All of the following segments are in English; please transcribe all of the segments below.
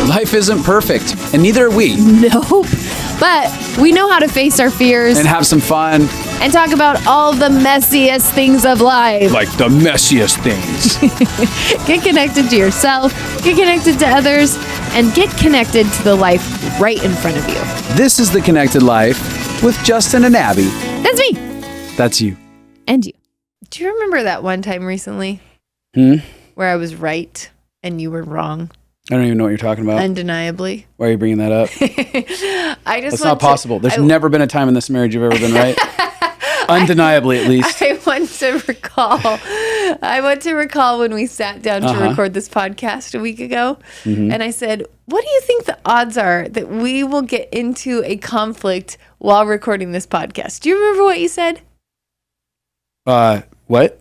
Life isn't perfect, and neither are we. Nope. But we know how to face our fears And have some fun. and talk about all the messiest things of life. Like the messiest things. Get connected to yourself, get connected to others, and get connected to the life right in front of you. This is The Connected Life with Justin and Abby. That's me. That's you. And you. Do you remember that one time recently where I was right and you were wrong? I don't even know what you're talking about. Undeniably. Why are you bringing that up? That's not possible. There's never been a time in this marriage you've ever been right. Undeniably, at least. I want to recall when we sat down to record this podcast a week ago. And I said, what do you think the odds are that we will get into a conflict while recording this podcast? Do you remember what you said? What?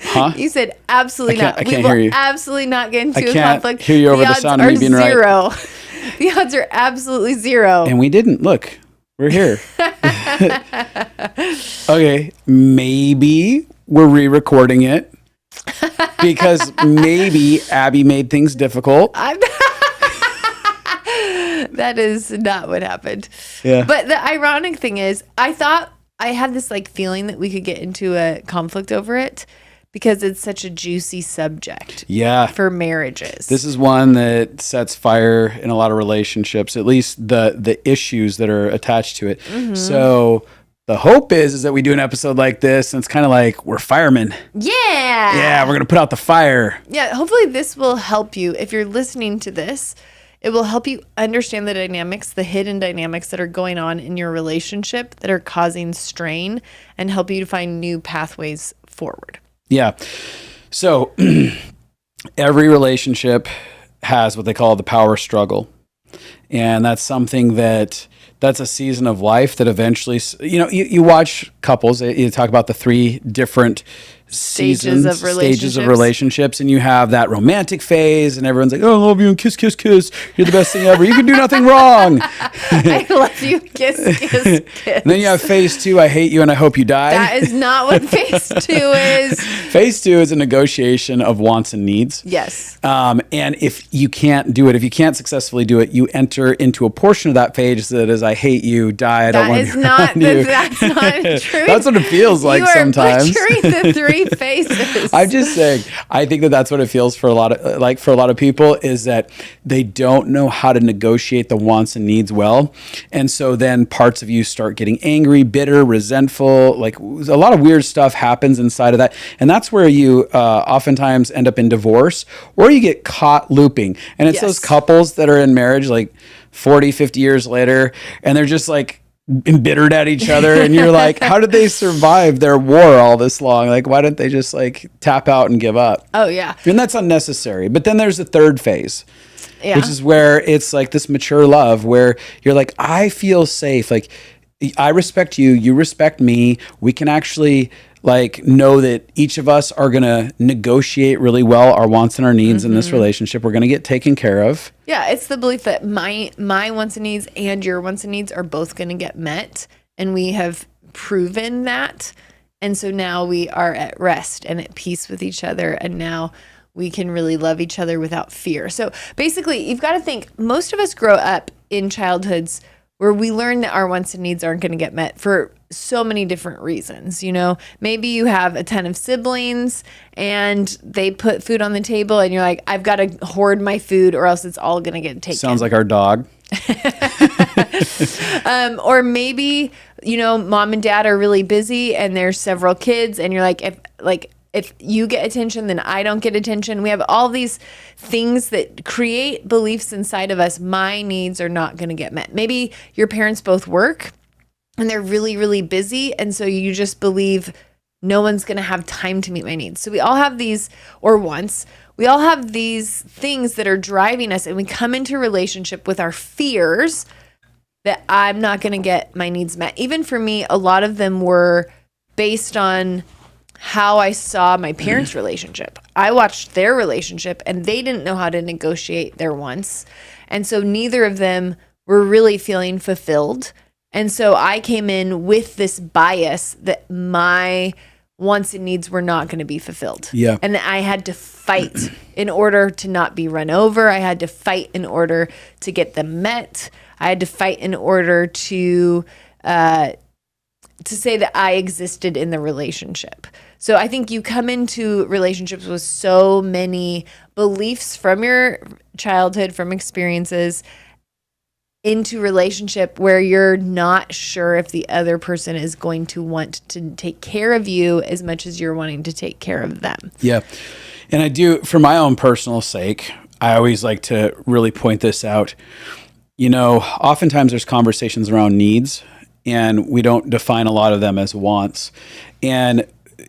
Huh? You said absolutely not. I can't hear you. Absolutely not get into a conflict. I can't hear you over the sound of me being zero. right. The odds are absolutely zero. And we didn't. Look, we're here. Okay, maybe we're re-recording it because maybe Abby made things difficult. That is not what happened. Yeah. But the ironic thing is, I thought I had this feeling that we could get into a conflict over it because it's such a juicy subject. Yeah. For marriages. This is one that sets fire in a lot of relationships, at least the issues that are attached to it. So the hope is that we do an episode like this and it's kind of like we're firemen. Yeah. Yeah, we're going to put out the fire. Yeah, hopefully this will help you. If you're listening to this, it will help you understand the dynamics, the hidden dynamics that are going on in your relationship that are causing strain and help you to find new pathways forward. Yeah. So every relationship has what they call the power struggle. And that's something that's a season of life that eventually, you watch couples, you talk about the three different stages of relationships, and you have that romantic phase and everyone's like, oh, I love you and kiss, kiss, kiss. You're the best thing ever. You can do nothing wrong. I love you. Kiss, kiss, kiss. And then you have phase 2, I hate you and I hope you die. That is not what phase 2 is. Phase 2 is a negotiation of wants and needs. Yes. And if you can't do it, if you can't successfully do it, you enter into a portion of that phase that is, I hate you, die, I don't want to be around you. That's not true. That's what it feels like sometimes. You are butchering the 3 phases. I'm just saying, I think that's what it feels for a lot of people is that they don't know how to negotiate the wants and needs well. And so then parts of you start getting angry, bitter, resentful, like a lot of weird stuff happens inside of that. And that's where you oftentimes end up in divorce or you get caught looping. And it's those couples that are in marriage like 40, 50 years later, and they're just like embittered at each other. And you're like, how did they survive their war all this long? Like, why didn't they just like tap out and give up? Oh, yeah. And that's unnecessary. But then there's the third phase. Yeah. Which is where it's like this mature love where you're like, I feel safe. Like, I respect you. You respect me. We can actually like know that each of us are going to negotiate really well our wants and our needs in this relationship. We're going to get taken care of. Yeah. It's the belief that my wants and needs and your wants and needs are both going to get met. And we have proven that. And so now we are at rest and at peace with each other. And now we can really love each other without fear. So basically, you've got to think, most of us grow up in childhoods where we learn that our wants and needs aren't going to get met for so many different reasons. Maybe you have a ton of siblings and they put food on the table and you're like, I've got to hoard my food or else it's all going to get taken. Sounds like our dog. Or maybe, mom and dad are really busy and there's several kids and you're like, if you get attention, then I don't get attention. We have all these things that create beliefs inside of us. My needs are not going to get met. Maybe your parents both work and they're really, really busy. And so you just believe no one's going to have time to meet my needs. So we all have these, or once, we all have these things that are driving us and we come into a relationship with our fears that I'm not going to get my needs met. Even for me, a lot of them were based on how I saw my parents' relationship. I watched their relationship and they didn't know how to negotiate their wants. And so neither of them were really feeling fulfilled. And so I came in with this bias that my wants and needs were not going to be fulfilled. Yeah. And I had to fight in order to not be run over. I had to fight in order to get them met. I had to fight in order to say that I existed in the relationship. So I think you come into relationships with so many beliefs from your childhood, from experiences, into relationship where you're not sure if the other person is going to want to take care of you as much as you're wanting to take care of them. Yeah. And I do, for my own personal sake, I always like to really point this out. Oftentimes there's conversations around needs, and we don't define a lot of them as wants. And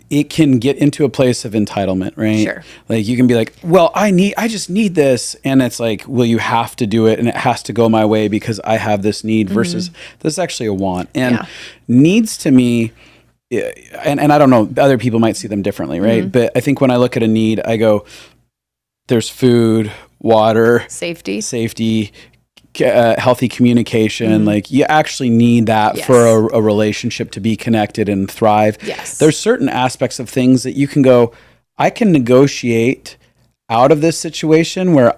it can get into a place of entitlement, right? Sure. Like you can be like, well, I just need this. And it's like, well, you have to do it and it has to go my way because I have this need versus this is actually a want. And needs to me, and I don't know, other people might see them differently, right? But I think when I look at a need, I go, there's food, water, safety, healthy communication. Like you actually need that for a relationship to be connected and thrive. Yes. There's certain aspects of things that you can go, I can negotiate out of this situation where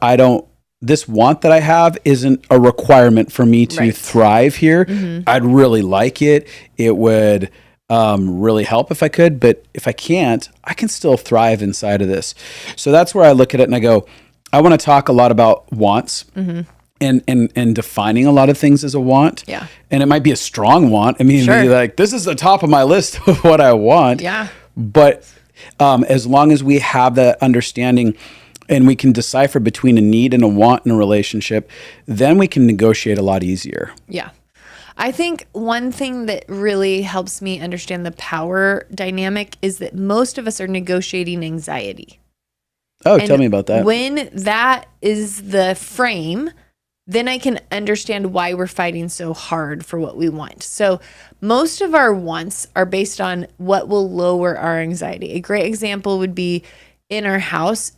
this want that I have isn't a requirement for me to thrive here. I'd really like it. It would really help if I could, but if I can't, I can still thrive inside of this. So that's where I look at it and I go, I want to talk a lot about wants. And defining a lot of things as a want. Yeah. And it might be a strong want. I mean, like, this is the top of my list of what I want. Yeah. But as long as we have that understanding and we can decipher between a need and a want in a relationship, then we can negotiate a lot easier. Yeah. I think one thing that really helps me understand the power dynamic is that most of us are negotiating anxiety. Oh, tell me about that. When that is the frame, then I can understand why we're fighting so hard for what we want. So most of our wants are based on what will lower our anxiety. A great example would be in our house,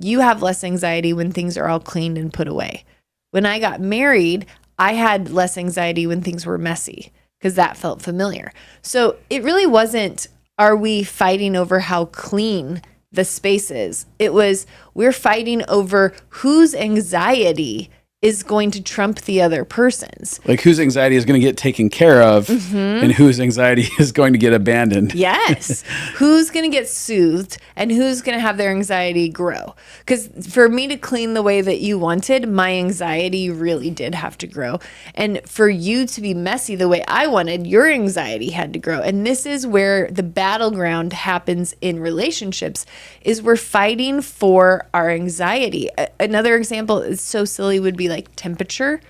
you have less anxiety when things are all cleaned and put away. When I got married, I had less anxiety when things were messy because that felt familiar. So it really wasn't, are we fighting over how clean the space is? It was, we're fighting over whose anxiety is going to trump the other person's. Like whose anxiety is going to get taken care of and whose anxiety is going to get abandoned. Yes. Who's going to get soothed and who's going to have their anxiety grow? Because for me to clean the way that you wanted, my anxiety really did have to grow. And for you to be messy the way I wanted, your anxiety had to grow. And this is where the battleground happens in relationships, is we're fighting for our anxiety. Another example is so silly would be like temperature.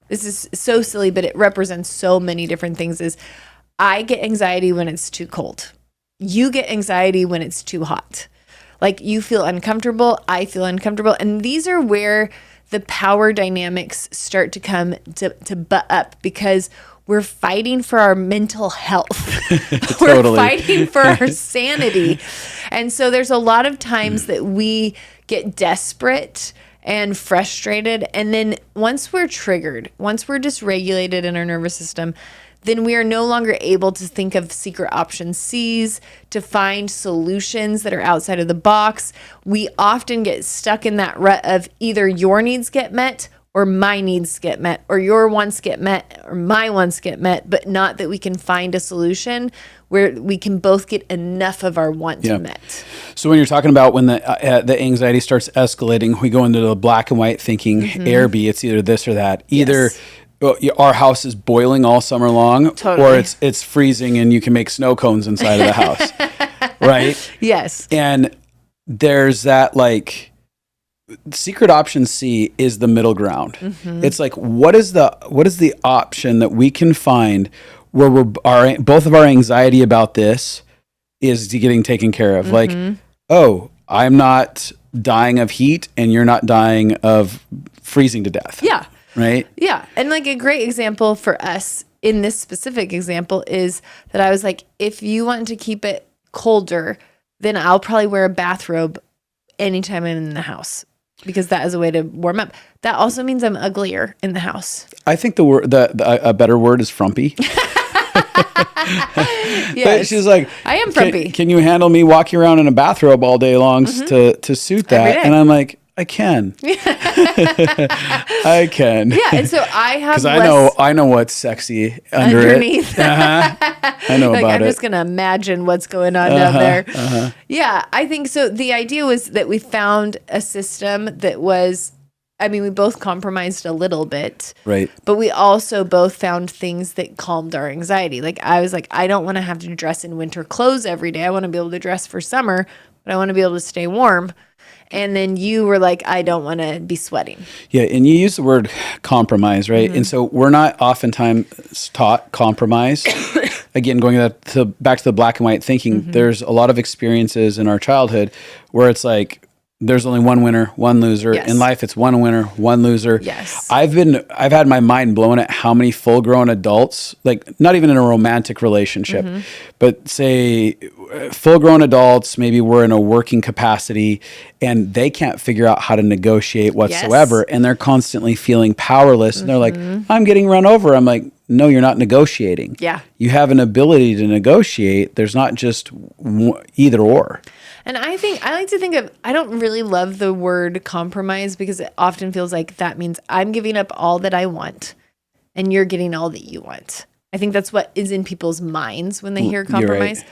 This is so silly, but it represents so many different things. Is I get anxiety when it's too cold. You get anxiety when it's too hot. Like you feel uncomfortable, I feel uncomfortable. And these are where the power dynamics start to come to butt up, because we're fighting for our mental health. We're fighting for our sanity. And so there's a lot of times that we get desperate and frustrated. And then once we're triggered, once we're dysregulated in our nervous system, then we are no longer able to think of secret option C's, to find solutions that are outside of the box. We often get stuck in that rut of either your needs get met or my needs get met, or your wants get met or my wants get met, but not that we can find a solution where we can both get enough of our wants met. So when you're talking about when the anxiety starts escalating, we go into the black and white thinking, A or B, it's either this or that. Either our house is boiling all summer long, or it's freezing and you can make snow cones inside of the house, right? Yes. And there's that like secret option C is the middle ground. It's like, what is the option that we can find where both of our anxiety about this is getting taken care of? Like, oh, I'm not dying of heat and you're not dying of freezing to death. Yeah. Right? Yeah. And like a great example for us in this specific example is that I was like, if you want to keep it colder, then I'll probably wear a bathrobe anytime I'm in the house, because that is a way to warm up. That also means I'm uglier in the house. I think a better word is frumpy. But she's like, I am frumpy. Can you handle me walking around in a bathrobe all day long to suit that? day. And I'm like, I can. I can. Yeah, and so I have because less I know what's sexy underneath. I know like, about I'm it. just gonna imagine what's going on down there. Yeah, I think so. The idea was that we found a system that was, I mean, we both compromised a little bit, Right. but we also both found things that calmed our anxiety. Like I was like, I don't want to have to dress in winter clothes every day. I want to be able to dress for summer, but I want to be able to stay warm. And then you were like, I don't want to be sweating. Yeah, and you use the word compromise, right? And so we're not oftentimes taught compromise. Again, going back to the black and white thinking, there's a lot of experiences in our childhood where it's like, there's only one winner, one loser. Yes. In life, it's one winner, one loser. Yes. I've had my mind blown at how many full-grown adults, like not even in a romantic relationship, but say full-grown adults, maybe we're in a working capacity and they can't figure out how to negotiate whatsoever. And they're constantly feeling powerless. And they're like, I'm getting run over. I'm like, no, you're not negotiating. Yeah. You have an ability to negotiate. There's not just either or. And I like to think of, I don't really love the word compromise because it often feels like that means I'm giving up all that I want and you're getting all that you want. I think that's what is in people's minds when they hear compromise. Right.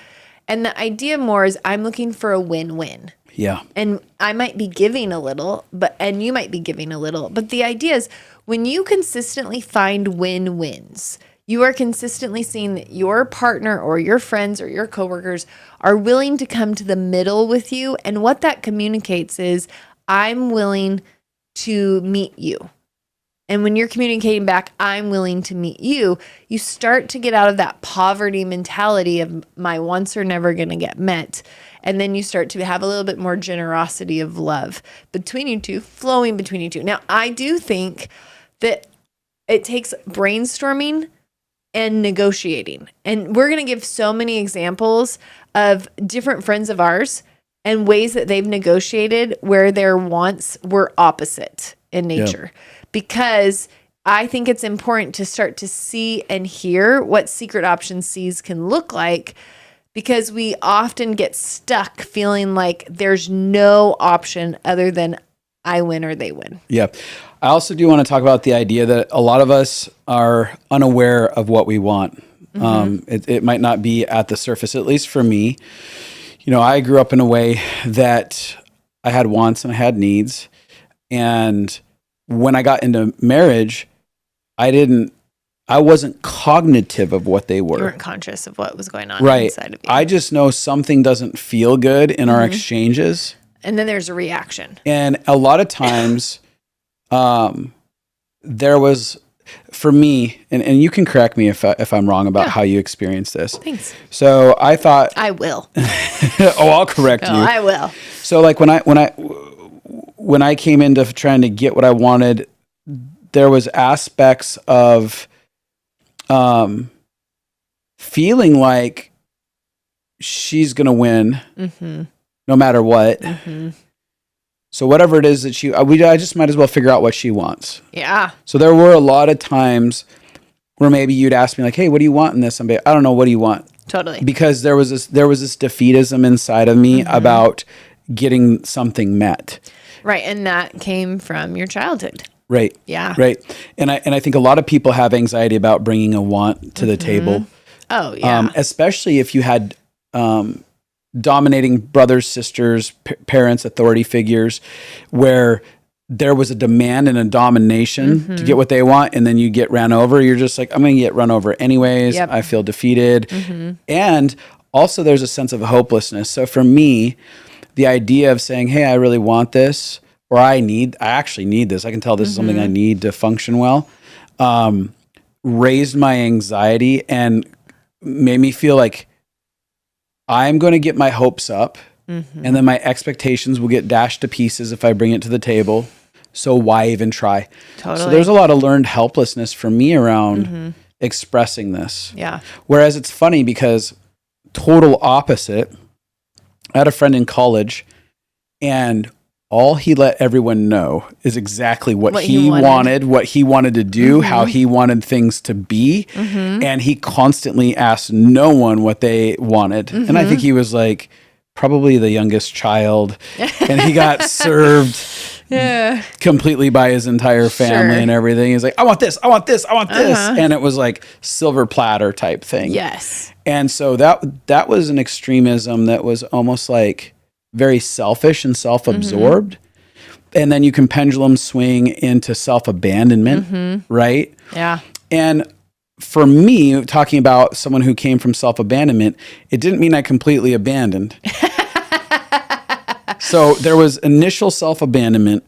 And the idea more is I'm looking for a win-win. Yeah. And I might be giving a little, and you might be giving a little. But the idea is when you consistently find win-wins, you are consistently seeing that your partner or your friends or your coworkers are willing to come to the middle with you. And what that communicates is, I'm willing to meet you. And when you're communicating back, I'm willing to meet you, you start to get out of that poverty mentality of my wants are never going to get met. And then you start to have a little bit more generosity of love between you two, flowing between you two. Now, I do think that it takes brainstorming and negotiating. And we're going to give so many examples of different friends of ours and ways that they've negotiated where their wants were opposite in nature. Yep. Because I think it's important to start to see and hear what secret option C's can look like, because we often get stuck feeling like there's no option other than I win or they win. Yeah. I also do want to talk about the idea that a lot of us are unaware of what we want. It might not be at the surface, at least for me. You know, I grew up in a way that I had wants and I had needs. And when I got into marriage, I wasn't cognitive of what they were. You weren't conscious of what was going on inside of you. I just know something doesn't feel good in our exchanges. And then there's a reaction. And a lot of times, there was, for me, and you can correct me if I'm wrong about how you experience this. Thanks. So I thought I will. I'll correct you. I will. So like when I came into trying to get what I wanted, there was aspects of feeling like she's going to win no matter what. So whatever it is that I just might as well figure out what she wants. Yeah. So there were a lot of times where maybe you'd ask me like, hey, what do you want in this? I'm like, I don't know. What do you want? Totally. Because there was this defeatism inside of me about getting something met. Right. And that came from your childhood. Right. Yeah. Right. And I think a lot of people have anxiety about bringing a want to the table. Oh, yeah. Especially if you had dominating brothers, sisters, parents, authority figures, where there was a demand and a domination to get what they want, and then you get ran over. You're just like, I'm going to get run over anyways. Yep. I feel defeated. And also there's a sense of hopelessness. So for me, the idea of saying, hey, I really want this, or I actually need this. I can tell this is something I need to function well. Raised my anxiety and made me feel like I'm going to get my hopes up, and then my expectations will get dashed to pieces if I bring it to the table. So why even try? Totally. So there's a lot of learned helplessness for me around expressing this. Yeah. Whereas it's funny because total opposite. I had a friend in college, and all he let everyone know is exactly what What he he wanted. wanted, what he wanted to do, how he wanted things to be. And he constantly asked no one what they wanted. And I think he was like probably the youngest child. And he got served completely by his entire family Sure. and everything. He's like, I want this, I want this, I want this. And it was like silver platter type thing. Yes. And so that was an extremism that was almost like very selfish and self-absorbed. And then you can pendulum swing into self-abandonment, right? Yeah. And for me, talking about someone who came from self-abandonment, it didn't mean I completely abandoned. So there was initial self-abandonment.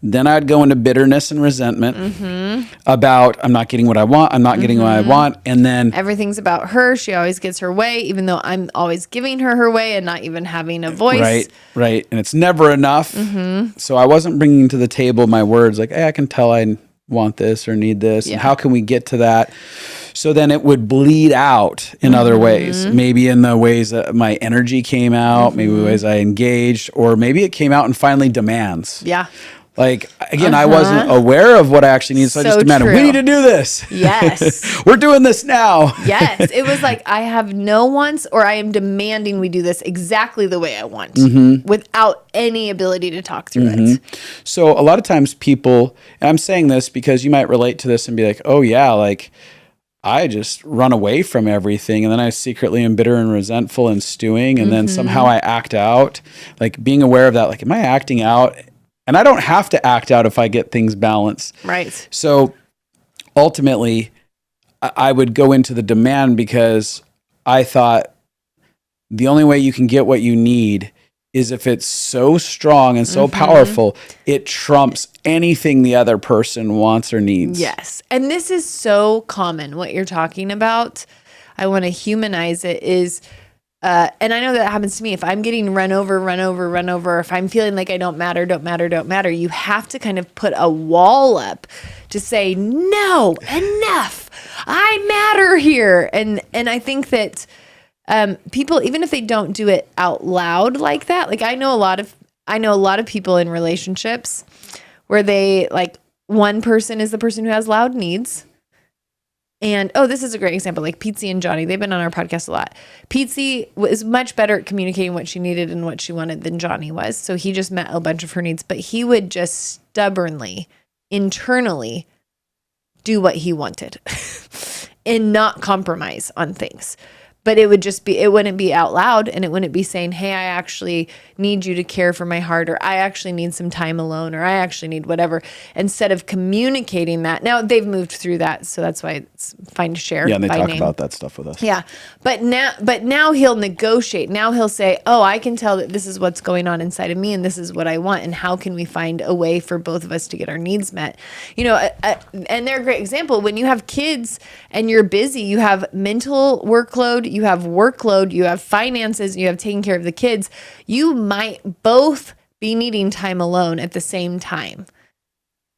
Then I'd go into bitterness and resentment about I'm not getting what I want. I'm not getting what I want. And then Everything's about her. She always gets her way, even though I'm always giving her way and not even having a voice. Right. And it's never enough. So I wasn't bringing to the table my words like, hey, I can tell I want this or need this. And how can we get to that? So then it would bleed out in other ways, maybe in the ways that my energy came out, maybe the ways I engaged, or maybe it came out and finally demands. Yeah. Like, again, I wasn't aware of what I actually needed, so I just So demanded, we true. need to do this. Yes. We're doing this now. Yes. It was like, I have no wants, or I am demanding we do this exactly the way I want without any ability to talk through it. So a lot of times people, and I'm saying this because you might relate to this and be like, oh yeah, like I just run away from everything. And then I secretly am bitter and resentful and stewing. And then somehow I act out, like being aware of that. Like, am I acting out? And I don't have to act out if I get things balanced. Right. So ultimately, I would go into the demand because I thought the only way you can get what you need is if it's so strong and so powerful, it trumps anything the other person wants or needs. Yes. And this is so common, what you're talking about. I want to humanize it is, and I know that happens to me. If I'm getting run over, if I'm feeling like I don't matter, you have to kind of put a wall up to say, no, enough. I matter here. And I think that people, even if they don't do it out loud like that, like I know a lot of people in relationships where they like one person is the person who has loud needs. And this is a great example, like Pizzi and Johnny. They've been on our podcast a lot. Pizzi was much better at communicating what she needed and what she wanted than Johnny was. So he just met a bunch of her needs, but he would just stubbornly, internally do what he wanted and not compromise on things. But it wouldn't be out loud, and it wouldn't be saying, hey, I actually need you to care for my heart, or I actually need some time alone, or I actually need whatever. Instead of communicating that. Now they've moved through that, so that's why it's fine to share. Yeah, and they by talk name. about that stuff with us. Yeah. But now he'll negotiate. Now he'll say, oh, I can tell that this is what's going on inside of me and this is what I want. And how can we find a way for both of us to get our needs met? You know, and they're a great example. When you have kids and you're busy, you have mental workload, you have workload, you have finances, you have taking care of the kids. You might both be needing time alone at the same time.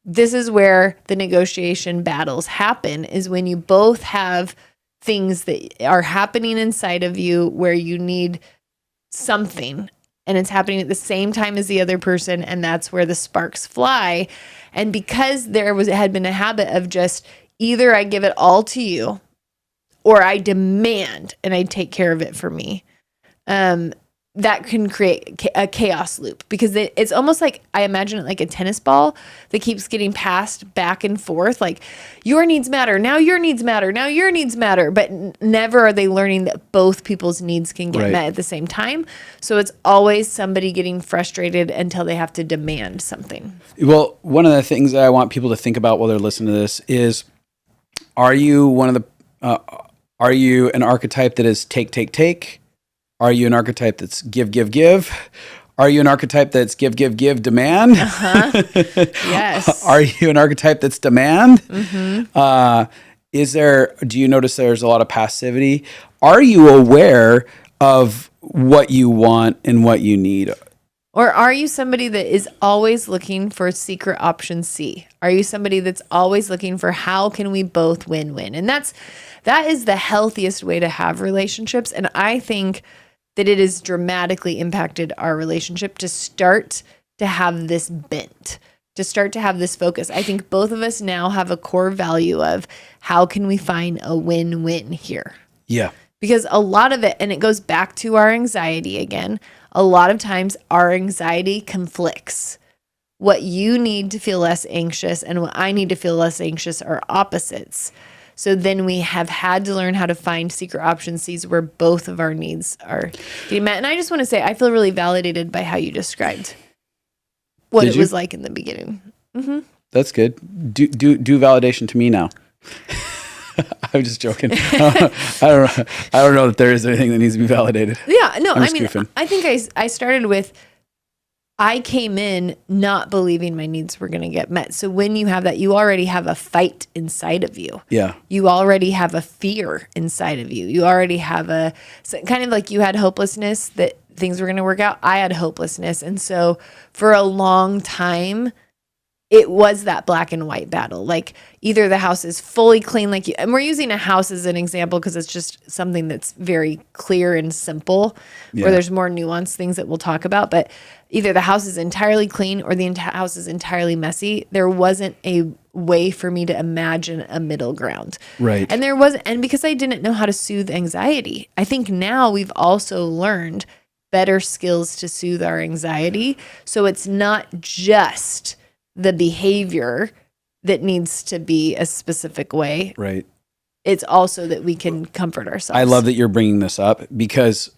This is where the negotiation battles happen, is when you both have things that are happening inside of you where you need something and it's happening at the same time as the other person, and that's where the sparks fly. And because it had been a habit of just either I give it all to you or I demand and I take care of it for me, that can create a chaos loop, because it's almost like, I imagine it like a tennis ball that keeps getting passed back and forth. Like, your needs matter. Now your needs matter. Now your needs matter. But never are they learning that both people's needs can get met at the same time. So it's always somebody getting frustrated until they have to demand something. Well, one of the things that I want people to think about while they're listening to this is, are you are you an archetype that is take? Are you an archetype that's give? Are you an archetype that's give, demand? Yes. Are you an archetype that's demand? Do you notice there's a lot of passivity? Are you aware of what you want and what you need? Or are you somebody that is always looking for secret option C? Are you somebody that's always looking for how can we both win-win? And that is the healthiest way to have relationships. And I think that it has dramatically impacted our relationship to start to have this bent, to start to have this focus. I think both of us now have a core value of how can we find a win-win here? Yeah. Because a lot of it, and it goes back to our anxiety again, a lot of times our anxiety conflicts. What you need to feel less anxious and what I need to feel less anxious are opposites. So then we have had to learn how to find secret option C's where both of our needs are getting met. And I just want to say, I feel really validated by how you described what it was like in the beginning. Mm-hmm. That's good. Do validation to me now. I'm just joking. I don't know that there is anything that needs to be validated. Yeah, no, I mean, goofing. I think I started with, I came in not believing my needs were going to get met. So when you have that, you already have a fight inside of you. Yeah. You already have a fear inside of you. You already have kind of like you had hopelessness that things were going to work out. I had hopelessness. And so for a long time, it was that black and white battle. Like either the house is fully clean, and we're using a house as an example because it's just something that's very clear and simple, where there's more nuanced things that we'll talk about. But either the house is entirely clean or the house is entirely messy. There wasn't a way for me to imagine a middle ground. Right. And there wasn't, and because I didn't know how to soothe anxiety, I think now we've also learned better skills to soothe our anxiety. So it's not just the behavior that needs to be a specific way. Right. It's also that we can comfort ourselves. I love that you're bringing this up because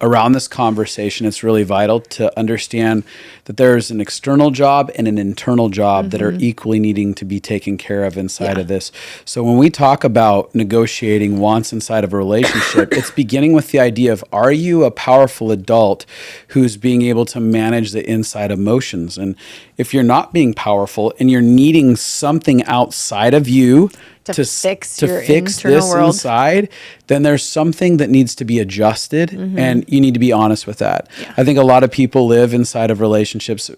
around this conversation, it's really vital to understand that there's an external job and an internal job that are equally needing to be taken care of inside of this. So when we talk about negotiating wants inside of a relationship, it's beginning with the idea of, are you a powerful adult who's being able to manage the inside emotions? And if you're not being powerful and you're needing something outside of you to fix this world inside, then there's something that needs to be adjusted, and you need to be honest with that. Yeah. I think a lot of people live inside of relationships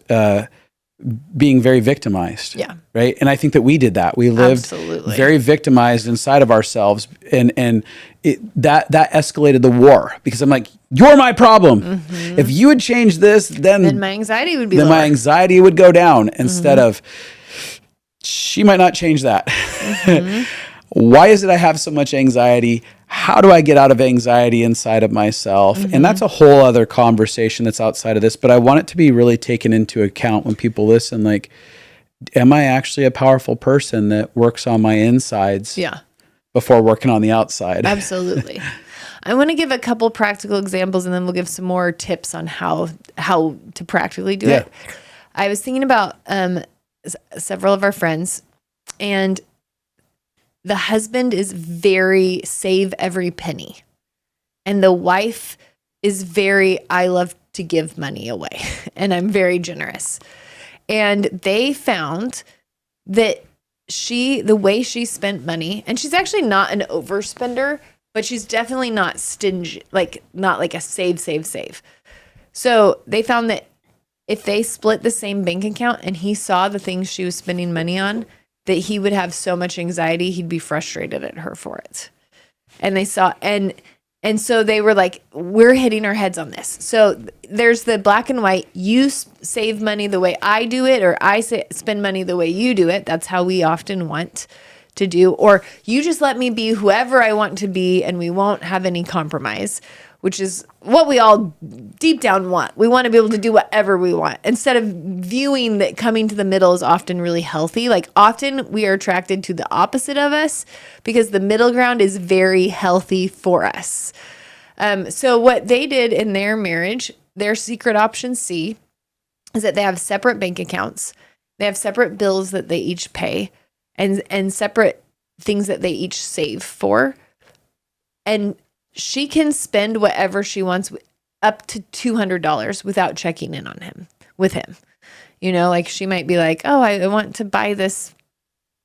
being very victimized. Yeah. Right. And I think that we did that. We lived very victimized inside of ourselves, and that escalated the war because I'm like, you're my problem. If you had changed this, then my anxiety would be then lower. my anxiety would go down instead of, she might not change that. Why is it I have so much anxiety? How do I get out of anxiety inside of myself? And that's a whole other conversation that's outside of this, but I want it to be really taken into account when people listen. Like, am I actually a powerful person that works on my insides before working on the outside? Absolutely. I want to give a couple practical examples and then we'll give some more tips on how to practically do it. I was thinking about several of our friends, and the husband is very save every penny, and the wife is very, I love to give money away and I'm very generous. And they found that the way she spent money, and she's actually not an overspender, but she's definitely not stingy, not like a save. So they found that if they split the same bank account and he saw the things she was spending money on, that he would have so much anxiety, he'd be frustrated at her for it. And they saw, and so they were like, we're hitting our heads on this. So there's the black and white, you save money the way I do it, or I spend money the way you do it. That's how we often want to do. Or you just let me be whoever I want to be and we won't have any compromise, which is what we all deep down want. We want to be able to do whatever we want, instead of viewing that coming to the middle is often really healthy. Like often we are attracted to the opposite of us because the middle ground is very healthy for us. So what they did in their marriage, their secret option C, is that they have separate bank accounts. They have separate bills that they each pay, and separate things that they each save for. And she can spend whatever she wants up to $200 without checking in on him with him. You know, like she might be like, oh, I want to buy this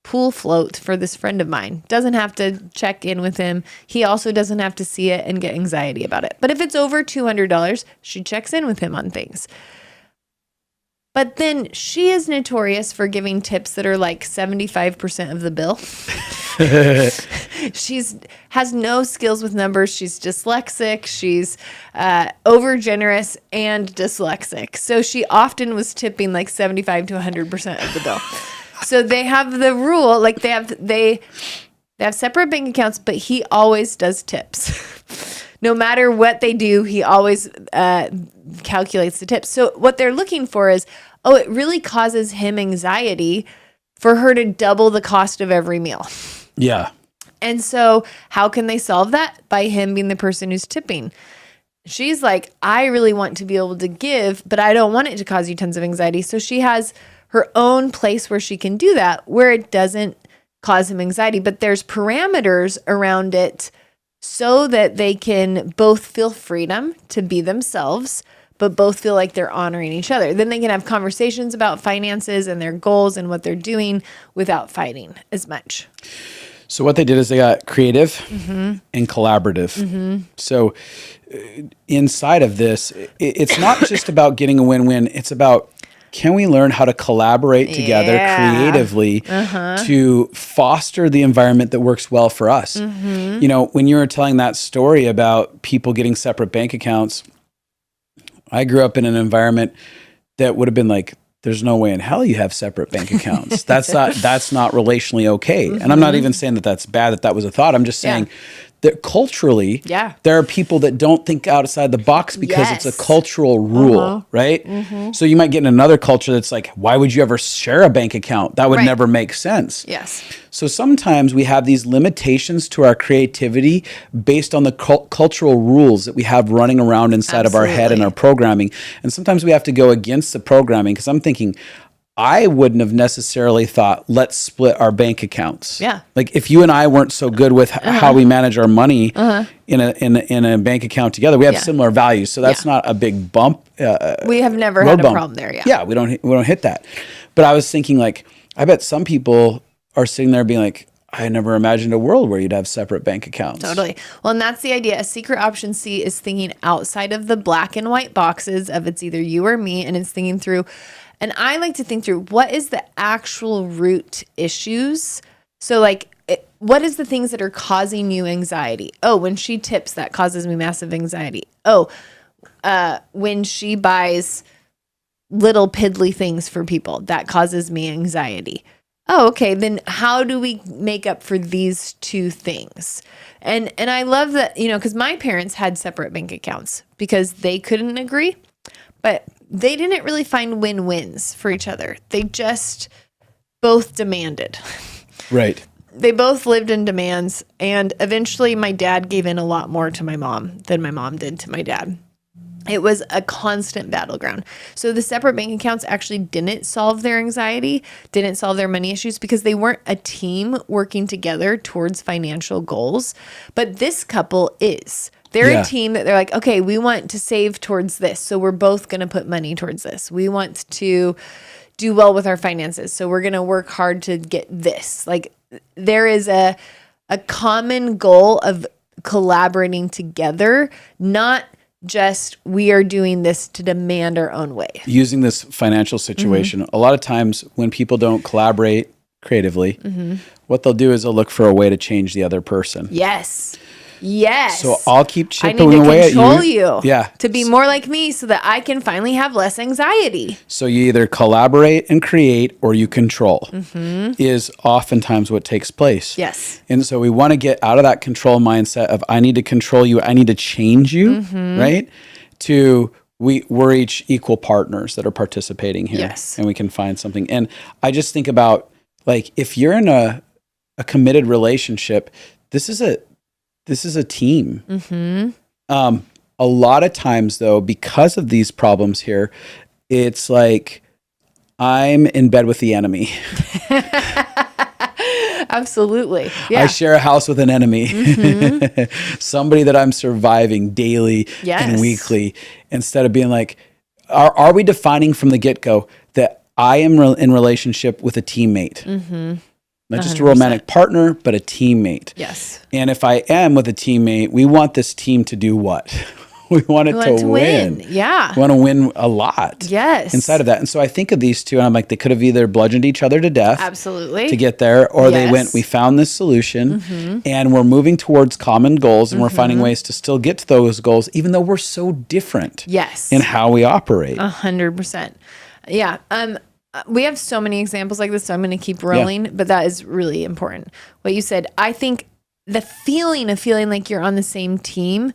pool float for this friend of mine. Doesn't have to check in with him. He also doesn't have to see it and get anxiety about it. But if it's over $200, she checks in with him on things. But then she is notorious for giving tips that are like 75% of the bill. She's has no skills with numbers. She's dyslexic. She's over generous and dyslexic. So she often was tipping like 75 to 100% of the bill. So they have the rule, like they have separate bank accounts, but he always does tips. No matter what they do, he always calculates the tips. So what they're looking for is, it really causes him anxiety for her to double the cost of every meal. Yeah. And so how can they solve that? By him being the person who's tipping. She's like, I really want to be able to give, but I don't want it to cause you tons of anxiety. So she has her own place where she can do that, where it doesn't cause him anxiety, but there's parameters around it so that they can both feel freedom to be themselves, but both feel like they're honoring each other. Then they can have conversations about finances and their goals and what they're doing without fighting as much. So what they did is they got creative and collaborative. So inside of this, it's not just about getting a win-win. It's about, can we learn how to collaborate together creatively to foster the environment that works well for us? You know, when you were telling that story about people getting separate bank accounts, I grew up in an environment that would have been like, there's no way in hell you have separate bank accounts. That's not relationally okay. And I'm not even saying that that's bad, that was a thought. I'm just saying that culturally, there are people that don't think outside the box because it's a cultural rule, right? So you might get in another culture that's like, why would you ever share a bank account? That would never make sense. So sometimes we have these limitations to our creativity based on the cultural rules that we have running around inside of our head and our programming. And sometimes we have to go against the programming, because I'm thinking, I wouldn't have necessarily thought, let's split our bank accounts. Like if you and I weren't so good with how we manage our money in a bank account together, we have similar values. So that's not a big bump. We have never had a problem there. We don't hit that. But I was thinking, like, I bet some people are sitting there being like, I never imagined a world where you'd have separate bank accounts. Totally. Well, and that's the idea. A secret option C is thinking outside of the black and white boxes of it's either you or me, and it's thinking through. And I like to think through, what is the actual root issues? So like, what is the things that are causing you anxiety? Oh, when she tips, that causes me massive anxiety. Oh, when she buys little piddly things for people, that causes me anxiety. Oh, okay. Then how do we make up for these two things? And I love that, you know, because my parents had separate bank accounts because they couldn't agree, but they didn't really find win-wins for each other. They just both demanded. Right. They both lived in demands. And eventually my dad gave in a lot more to my mom than my mom did to my dad. It was a constant battleground. So the separate bank accounts actually didn't solve their anxiety, didn't solve their money issues, because they weren't a team working together towards financial goals. But this couple is. They're a team that they're like, okay, we want to save towards this. So we're both going to put money towards this. We want to do well with our finances. So we're going to work hard to get this. Like, there is a common goal of collaborating together, not just we are doing this to demand our own way. Using this financial situation, a lot of times when people don't collaborate creatively, what they'll do is they'll look for a way to change the other person. Yes. So I'll keep chipping away at you. I need to control you. Yeah. To be more like me so that I can finally have less anxiety. So you either collaborate and create, or you control is oftentimes what takes place. Yes. And so we want to get out of that control mindset of I need to control you, I need to change you, right? To we're each equal partners that are participating here. Yes. And we can find something. And I just think about, like, if you're in a committed relationship, this is a team. A lot of times, though, because of these problems here, it's like I'm in bed with the enemy. Absolutely. Yeah. I share a house with an enemy. Somebody that I'm surviving daily and weekly, instead of being like, are we defining from the get-go that I am in relationship with a teammate? Not just 100%. A romantic partner, but a teammate. Yes. And if I am with a teammate, we want this team to do what? We want it to win. Yeah. We want to win a lot. Yes. Inside of that. And so I think of these two and I'm like, they could have either bludgeoned each other to death. Absolutely. To get there, or they went, we found this solution and we're moving towards common goals and we're finding ways to still get to those goals, even though we're so different. Yes. In how we operate. 100%. Yeah. We have so many examples like this, so I'm going to keep rolling, but that is really important. What you said, I think the feeling of feeling like you're on the same team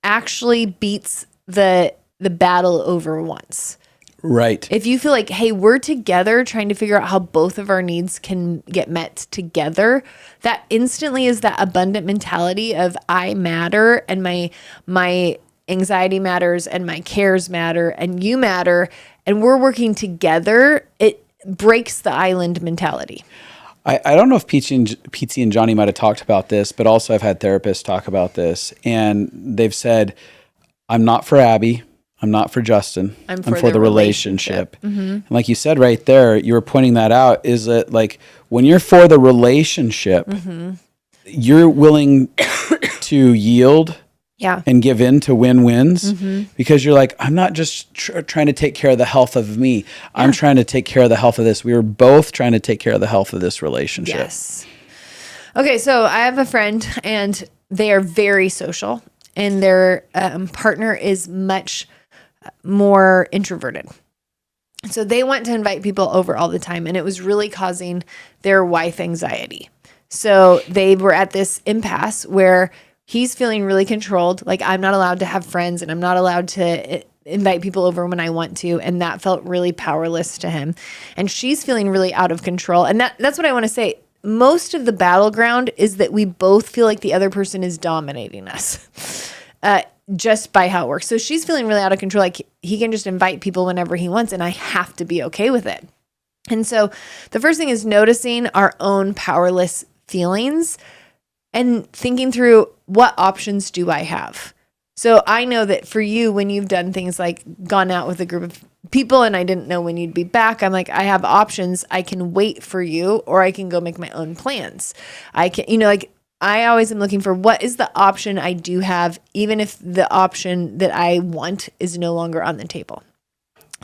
actually beats the battle over once. Right. If you feel like, hey, we're together trying to figure out how both of our needs can get met together, that instantly is that abundant mentality of I matter and my anxiety matters and my cares matter and you matter and we're working together, it breaks the island mentality. I don't know if Pete and Johnny might have talked about this, but also I've had therapists talk about this. And they've said, I'm not for Abby. I'm not for Justin. I'm for the relationship. And like you said right there, you were pointing that out, is that like when you're for the relationship, you're willing to yield and give in to win-wins because you're like, I'm not just trying to take care of the health of me. I'm trying to take care of the health of this. We were both trying to take care of the health of this relationship. Yes. Okay, so I have a friend and they are very social and their partner is much more introverted. So they want to invite people over all the time and it was really causing their wife anxiety. So they were at this impasse where he's feeling really controlled. Like I'm not allowed to have friends and I'm not allowed to invite people over when I want to. And that felt really powerless to him. And she's feeling really out of control. And that's what I want to say. Most of the battleground is that we both feel like the other person is dominating us just by how it works. So she's feeling really out of control. Like he can just invite people whenever he wants and I have to be okay with it. And so the first thing is noticing our own powerless feelings and thinking through what options do I have? So I know that for you, when you've done things like gone out with a group of people and I didn't know when you'd be back, I'm like, I have options. I can wait for you or I can go make my own plans. I can, like I always am looking for what is the option I do have, even if the option that I want is no longer on the table.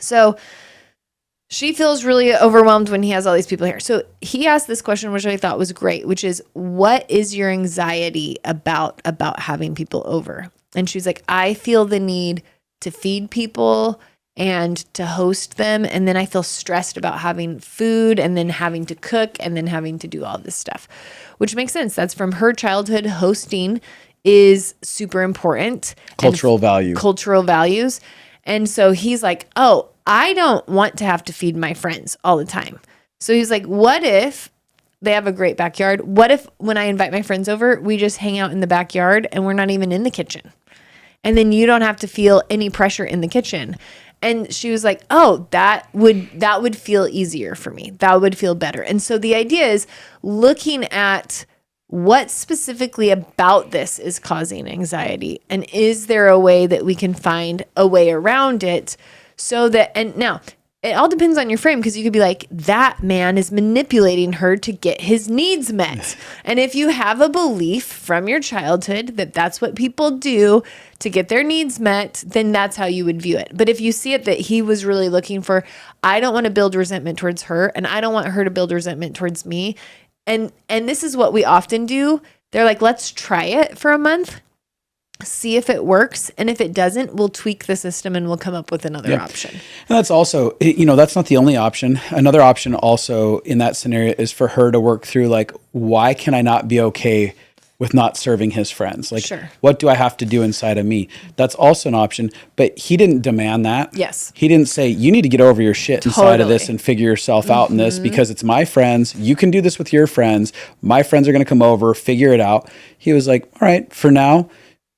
So she feels really overwhelmed when he has all these people here. So he asked this question, which I thought was great, which is, what is your anxiety about having people over? And she's like, I feel the need to feed people and to host them. And then I feel stressed about having food and then having to cook and then having to do all this stuff, which makes sense. That's from her childhood. Hosting is super important. Cultural values. And so he's like, oh, I don't want to have to feed my friends all the time. So he's like, what if they have a great backyard? What if when I invite my friends over, we just hang out in the backyard and we're not even in the kitchen? And then you don't have to feel any pressure in the kitchen. And she was like, oh, that would feel easier for me. That would feel better. And so the idea is looking at what specifically about this is causing anxiety. And is there a way that we can find a way around it so that, and now it all depends on your frame, because you could be like, that man is manipulating her to get his needs met. And if you have a belief from your childhood that that's what people do to get their needs met, then that's how you would view it. But if you see it that he was really looking for, I don't want to build resentment towards her and I don't want her to build resentment towards me. And this is what we often do. They're like, let's try it for a month, see if it works. And if it doesn't, we'll tweak the system and we'll come up with another option. And that's also, that's not the only option. Another option also in that scenario is for her to work through, like, why can I not be okay with not serving his friends? Like, what do I have to do inside of me? That's also an option. But he didn't demand that. Yes. He didn't say, you need to get over your shit inside of this and figure yourself out in this because it's my friends. You can do this with your friends. My friends are going to come over, figure it out. He was like, all right, for now,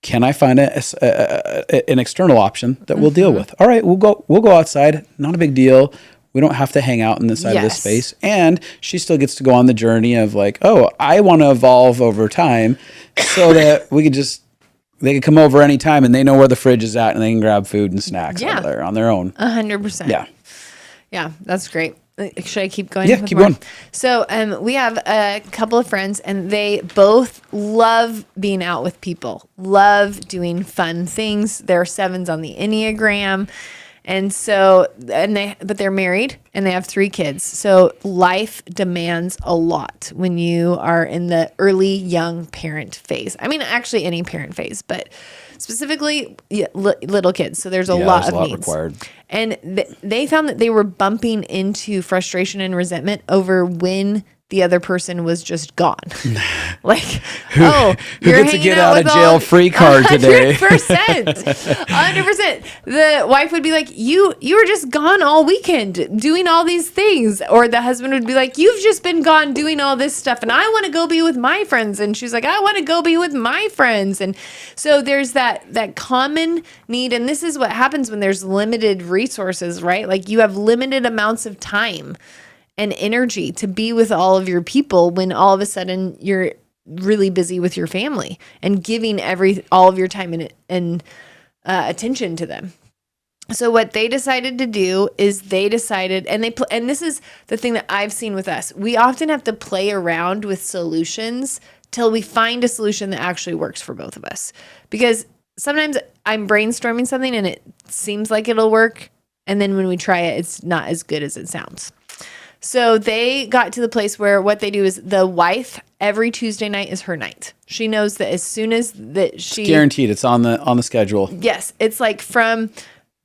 can I find an external option that we'll deal with? All right, we'll go outside. Not a big deal. We don't have to hang out in this side of this space. And she still gets to go on the journey of like, oh, I want to evolve over time so that they can come over anytime and they know where the fridge is at and they can grab food and snacks out there on their own. 100%. Yeah. Yeah, that's great. Should I keep going? Yeah, keep going. So we have a couple of friends, and they both love being out with people, love doing fun things. They're 7s on the Enneagram. And so, but they're married and they have 3 kids. So life demands a lot when you are in the early young parent phase. I mean, actually any parent phase, but specifically little kids. So there's a lot of needs required. And they found that they were bumping into frustration and resentment over when the other person was just gone. Like, who you're gets a hanging get out out of with jail free card today? 100%. 100%. The wife would be like, you were just gone all weekend doing all these things. Or the husband would be like, you've just been gone doing all this stuff, and I want to go be with my friends. And she's like, I want to go be with my friends. And so there's that common need. And this is what happens when there's limited resources, right? Like you have limited amounts of time and energy to be with all of your people when all of a sudden you're really busy with your family and giving all of your time and attention to them. So what they decided to do is and this is the thing that I've seen with us. We often have to play around with solutions till we find a solution that actually works for both of us. Because sometimes I'm brainstorming something and it seems like it'll work, and then when we try it, it's not as good as it sounds. So they got to the place where what they do is the wife, every Tuesday night is her night. She knows that as soon as it's guaranteed, it's on the schedule. Yes. It's like from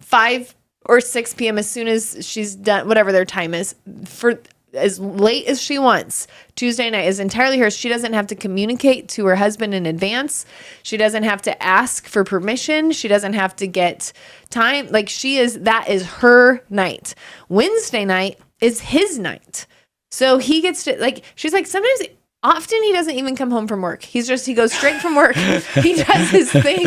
5 or 6 p.m. as soon as she's done, whatever their time is, for as late as she wants. Tuesday night is entirely hers. She doesn't have to communicate to her husband in advance. She doesn't have to ask for permission. She doesn't have to get time. Like that is her night. Wednesday night is his night. So he gets to, she's like, often he doesn't even come home from work. He goes straight from work. He does his thing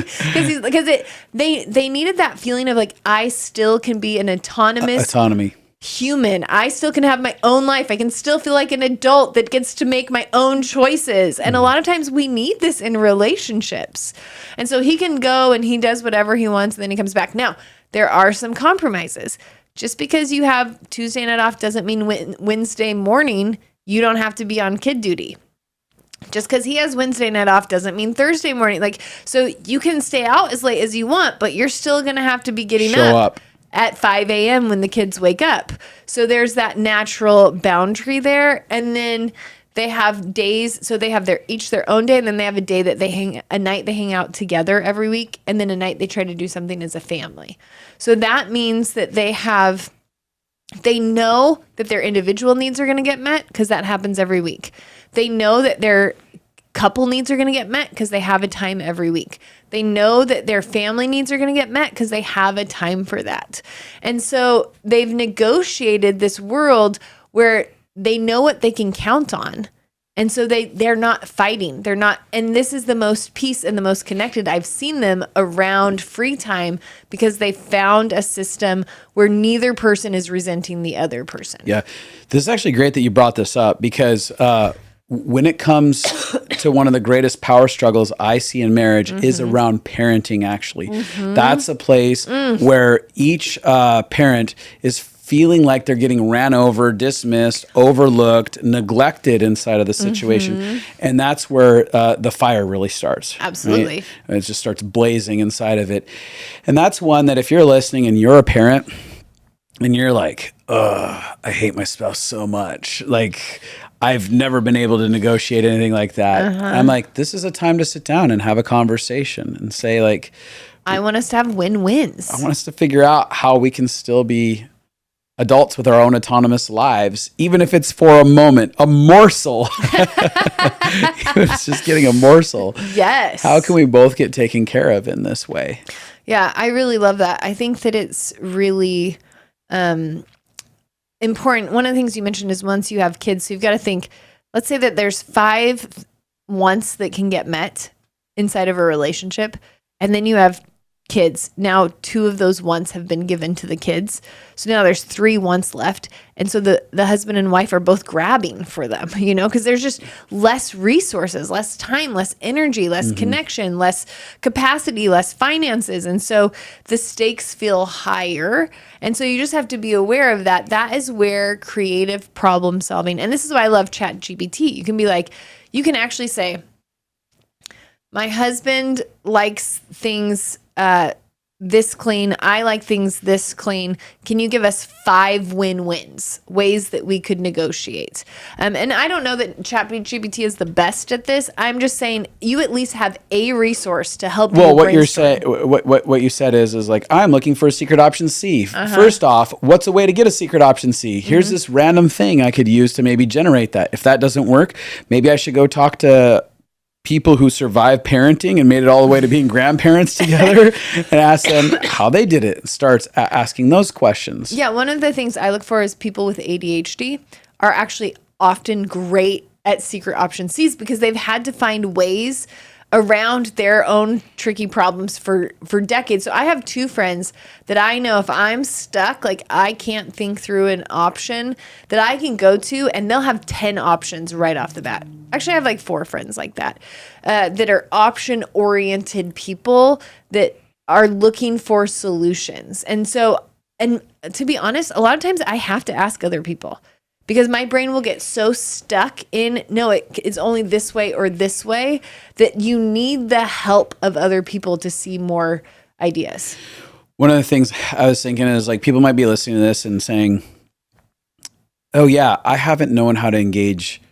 because they needed that feeling of like, I still can be an autonomy human. I still can have my own life. I can still feel like an adult that gets to make my own choices. And a lot of times we need this in relationships. And so he can go and he does whatever he wants, and then he comes back. Now, there are some compromises. Just because you have Tuesday night off doesn't mean Wednesday morning you don't have to be on kid duty. Just because he has Wednesday night off doesn't mean Thursday morning. So you can stay out as late as you want, but you're still going to have to be getting up at 5 a.m. when the kids wake up. So there's that natural boundary there. And then they have days, so they have each their own day, and then they have a day that a night they hang out together every week, and then a night they try to do something as a family. So that means that they know that their individual needs are going to get met because that happens every week. They know that their couple needs are going to get met because they have a time every week. They know that their family needs are going to get met because they have a time for that. And so they've negotiated this world where they know what they can count on. And so they're not fighting. They're not, and this is the most peace and the most connected I've seen them around free time because they found a system where neither person is resenting the other person. Yeah. This is actually great that you brought this up because when it comes to one of the greatest power struggles I see in marriage is around parenting, actually. That's a place where each parent is feeling like they're getting ran over, dismissed, overlooked, neglected inside of the situation. And that's where the fire really starts. Absolutely. Right? It just starts blazing inside of it. And that's one that if you're listening and you're a parent and you're like, I hate my spouse so much. Like, I've never been able to negotiate anything like that. I'm like, this is a time to sit down and have a conversation and say, like, I want us to have win-wins. I want us to figure out how we can still be adults with our own autonomous lives, even if it's for a moment, a morsel. It's just getting a morsel. Yes. How can we both get taken care of in this way? Yeah, I really love that. I think that it's really important. One of the things you mentioned is once you have kids, so you've got to think, let's say that there's 5 wants that can get met inside of a relationship, and then you have kids. Now 2 of those wants have been given to the kids. So now there's 3 wants left. And so the husband and wife are both grabbing for them, because there's just less resources, less time, less energy, less connection, less capacity, less finances. And so the stakes feel higher. And so you just have to be aware of that. That is where creative problem solving, and this is why I love ChatGPT. You can be like, you can actually say, my husband likes things this clean. I like things this clean. Can you give us 5 win-wins, ways that we could negotiate? And I don't know that ChatGPT is the best at this. I'm just saying you at least have a resource to help you brainstorm. What you said is like, I'm looking for a secret option C. First off, what's a way to get a secret option C? Here's this random thing I could use to maybe generate that. If that doesn't work, maybe I should go talk to people who survived parenting and made it all the way to being grandparents together and ask them how they did it. Starts asking those questions. Yeah, one of the things I look for is people with ADHD are actually often great at secret option Cs because they've had to find ways around their own tricky problems for decades. So I have 2 friends that I know if I'm stuck, like I can't think through an option that I can go to, and they'll have 10 options right off the bat. Actually, I have like 4 friends like that, that are option-oriented people that are looking for solutions. And so, and to be honest, a lot of times I have to ask other people, because my brain will get so stuck in, no, it's only this way or this way, that you need the help of other people to see more ideas. One of the things I was thinking is like, people might be listening to this and saying, oh yeah, I haven't known how to engage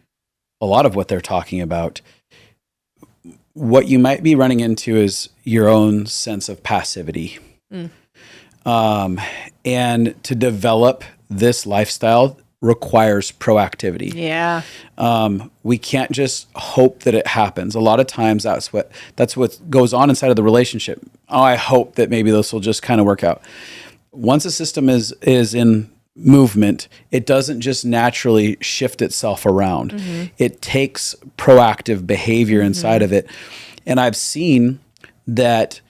a lot of what they're talking about. What you might be running into is your own sense of passivity. And to develop this lifestyle requires proactivity. Yeah. We can't just hope that it happens. A lot of times that's what goes on inside of the relationship. Oh, I hope that maybe this will just kind of work out. Once a system is in movement, it doesn't just naturally shift itself around. It takes proactive behavior inside of it. And I've seen that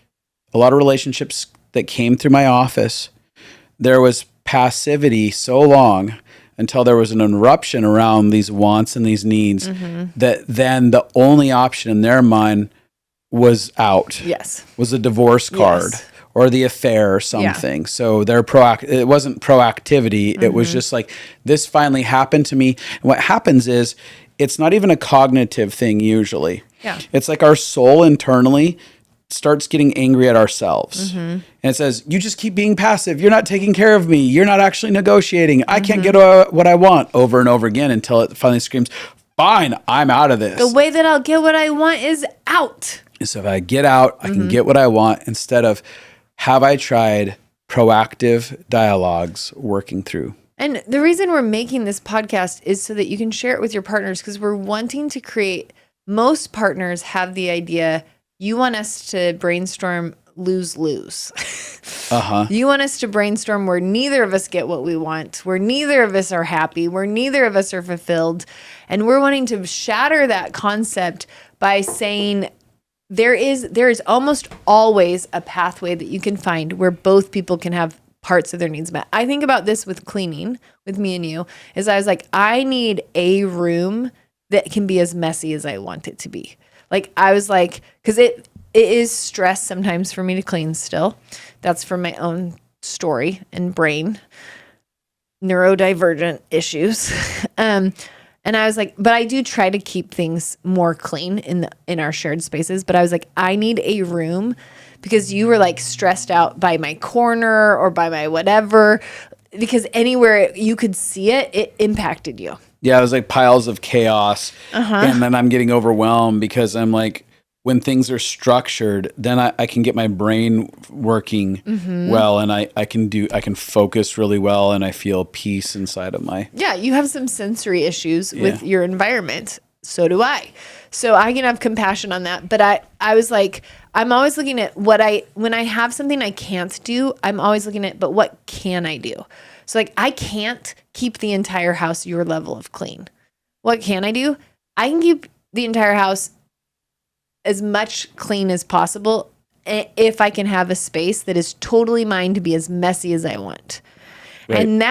a lot of relationships that came through my office, there was passivity so long until there was an eruption around these wants and these needs, that then the only option in their mind was out. Yes. Was a divorce card or the affair or something. Yeah. So it wasn't proactivity. It was just like, this finally happened to me. And what happens is, it's not even a cognitive thing usually. Yeah. It's like our soul internally starts getting angry at ourselves. And it says, you just keep being passive. You're not taking care of me. You're not actually negotiating. I can't get what I want, over and over again, until it finally screams, fine, I'm out of this. The way that I'll get what I want is out. So if I get out, I can get what I want, instead of, have I tried proactive dialogues working through? And the reason we're making this podcast is so that you can share it with your partners, because we're wanting to create, most partners have the idea, you want us to brainstorm lose-lose. You want us to brainstorm where neither of us get what we want, where neither of us are happy, where neither of us are fulfilled. And we're wanting to shatter that concept by saying there is almost always a pathway that you can find where both people can have parts of their needs met. I think about this with cleaning, with me and you, is I was like, I need a room that can be as messy as I want it to be. Like, I was like, because it is stress sometimes for me to clean still. That's from my own story and brain, neurodivergent issues. And I was like, but I do try to keep things more clean in our shared spaces. But I was like, I need a room, because you were like stressed out by my corner or by my whatever, because anywhere you could see it, it impacted you. Yeah, it was like piles of chaos. And then I'm getting overwhelmed, because I'm like, when things are structured, then I can get my brain working well, and I can focus really well, and I feel peace inside of my... Yeah, you have some sensory issues with your environment. So do I. So I can have compassion on that. But I was like, I'm always looking at when I have something I can't do, I'm always looking at, but what can I do? So like, I can't keep the entire house your level of clean. What can I do? I can keep the entire house as much clean as possible if I can have a space that is totally mine to be as messy as I want. Right. And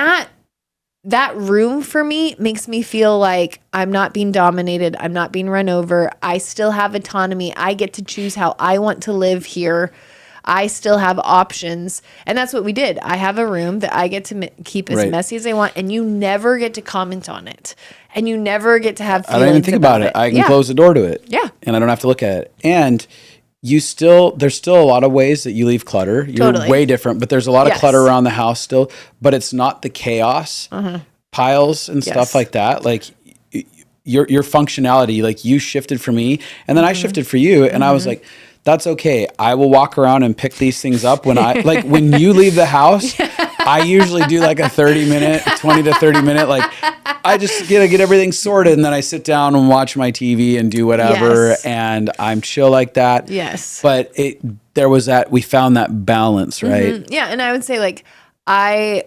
that room for me makes me feel like I'm not being dominated. I'm not being run over. I still have autonomy. I get to choose how I want to live here. I still have options. And that's what we did. I have a room that I get to keep as messy as I want, and you never get to comment on it. And you never get to have feelings I don't even think about it. I can close the door to it. Yeah. And I don't have to look at it. And there's still a lot of ways that you leave clutter. You're way different, but there's a lot of clutter around the house still, but it's not the chaos piles and stuff like that. Like your functionality, like you shifted for me and then I shifted for you. And I was like, that's okay. I will walk around and pick these things up when when you leave the house. I usually do like a 20 to 30 minute, like I just get everything sorted and then I sit down and watch my TV and do whatever and I'm chill like that. Yes. But we found that balance, right? Mm-hmm. Yeah. And I would say like I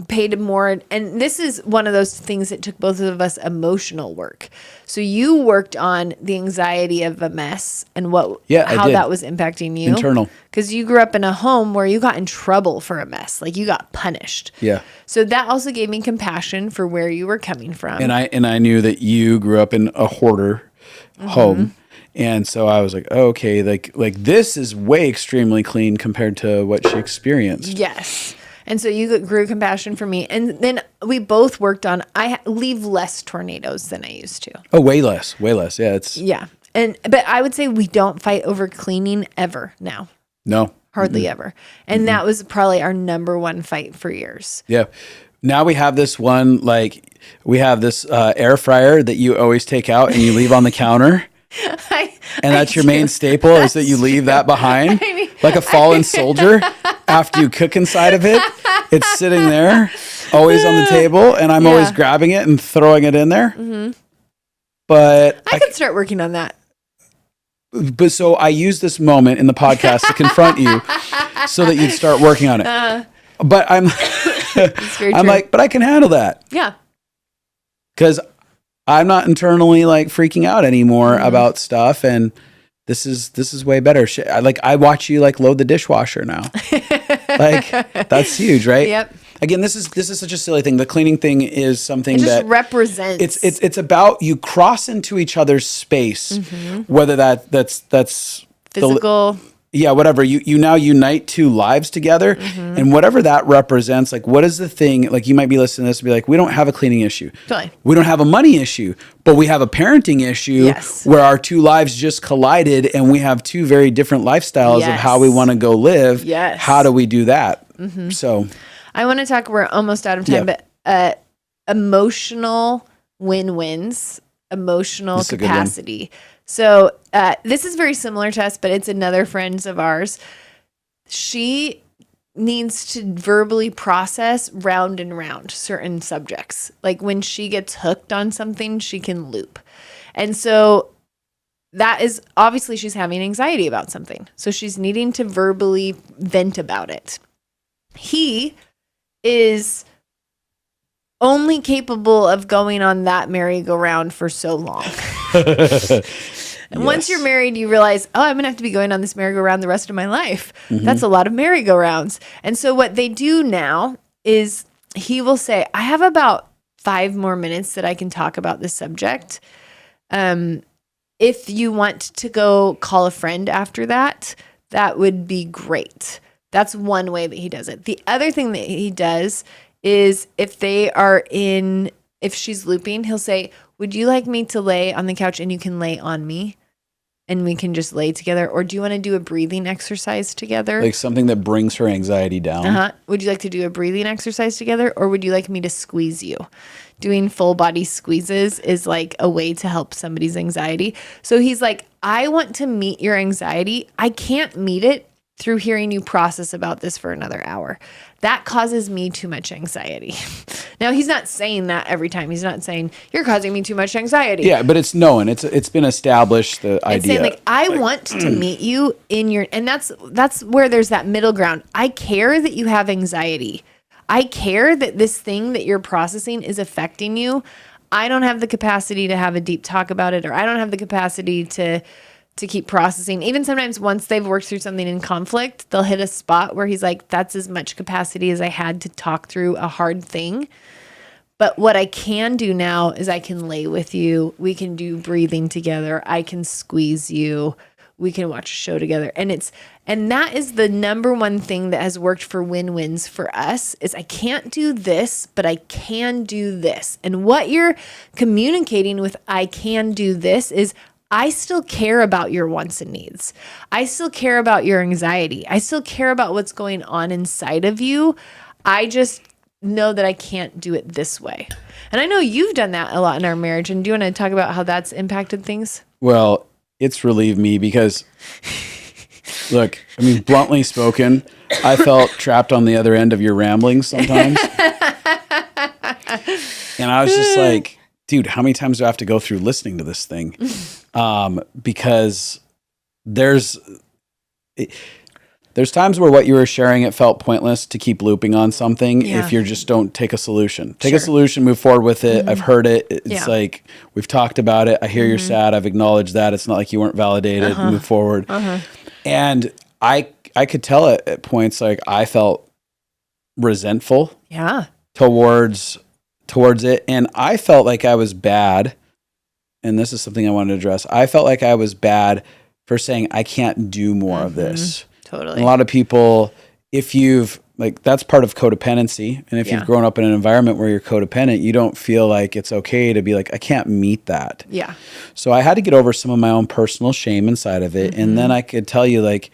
paid more, and this is one of those things that took both of us emotional work. So you worked on the anxiety of a mess and how that was impacting you. Internal. Because you grew up in a home where you got in trouble for a mess. Like you got punished. Yeah. So that also gave me compassion for where you were coming from. And I knew that you grew up in a hoarder home. And so I was like, oh, okay, like this is way extremely clean compared to what she experienced. Yes. And so you grew compassion for me. And then we both worked on, I leave less tornadoes than I used to. Oh, way less. Yeah. Yeah. But I would say we don't fight over cleaning ever now. No. Hardly ever. And that was probably our number one fight for years. Yeah. Now we have this air fryer that you always take out and you leave on the counter. That's your main staple is that you leave that behind like a fallen soldier after you cook inside of it. It's sitting there always on the table and I'm always grabbing it and throwing it in there. But I could start working on that. But so I use this moment in the podcast to confront you so that you'd start working on it. But I'm like, but I can handle that. Yeah. Because I'm not internally like freaking out anymore about stuff, and this is way better. I watch you like load the dishwasher now. Like that's huge, right? Yep. Again, this is such a silly thing. The cleaning thing is something that represents. It's about you cross into each other's space, whether that's physical. Whatever. You now unite two lives together, and whatever that represents, like what is the thing, like you might be listening to this and be like, we don't have a cleaning issue. Totally. We don't have a money issue, but we have a parenting issue where our two lives just collided and we have two very different lifestyles of how we want to go live. Yes. How do we do that? So I want to talk, we're almost out of time, but emotional win-wins, emotional capacity. So this is very similar to us, but it's another friend of ours. She needs to verbally process round and round certain subjects. Like when she gets hooked on something, she can loop. And so that is obviously she's having anxiety about something. So she's needing to verbally vent about it. He is only capable of going on that merry-go-round for so long. And once you're married, you realize, I'm going to have to be going on this merry-go-round the rest of my life. That's a lot of merry-go-rounds. And so what they do now is he will say, I have about 5 more minutes that I can talk about this subject. If you want to go call a friend after that, that would be great. That's one way that he does it. The other thing that he does is if she's looping, he'll say, would you like me to lay on the couch and you can lay on me and we can just lay together? Or do you want to do a breathing exercise together? Like something that brings her anxiety down. Would you like to do a breathing exercise together? Or would you like me to squeeze you? Doing full body squeezes is like a way to help somebody's anxiety. So he's like, I want to meet your anxiety. I can't meet it through hearing you process about this for another hour. That causes me too much anxiety. Now, he's not saying that every time. He's not saying, you're causing me too much anxiety. Yeah, but it's known. It's been established, the idea. It's saying, like, I want to meet you in your... And that's where there's that middle ground. I care that you have anxiety. I care that this thing that you're processing is affecting you. I don't have the capacity to have a deep talk about it, or I don't have the capacity to to keep processing. Even sometimes once they've worked through something in conflict, they'll hit a spot where he's like, that's as much capacity as I had to talk through a hard thing. But what I can do now is I can lay with you. We can do breathing together. I can squeeze you. We can watch a show together. And that is the number one thing that has worked for win-wins for us is I can't do this, but I can do this. And what you're communicating with I can do this is I still care about your wants and needs. I still care about your anxiety. I still care about what's going on inside of you. I just know that I can't do it this way. And I know you've done that a lot in our marriage. And do you want to talk about how that's impacted things? Well, it's relieved me because, look, I mean, bluntly spoken, I felt trapped on the other end of your ramblings sometimes. And I was just like, dude, how many times do I have to go through listening to this thing? Because there's times where what you were sharing, it felt pointless to keep looping on something if you just don't take a solution. Take a solution, move forward with it. I've heard it. It's like, we've talked about it. I hear you're sad. I've acknowledged that. It's not like you weren't validated. Move forward. And I could tell at points, like, I felt resentful towards it. And I felt like I was bad. And this is something I wanted to address. I felt like I was bad for saying I can't do more of this. Totally. And a lot of people, if you've, like, that's part of codependency. And if you've grown up in an environment where you're codependent, you don't feel like it's okay to be like, I can't meet that. Yeah. So I had to get over some of my own personal shame inside of it. And then I could tell you, like,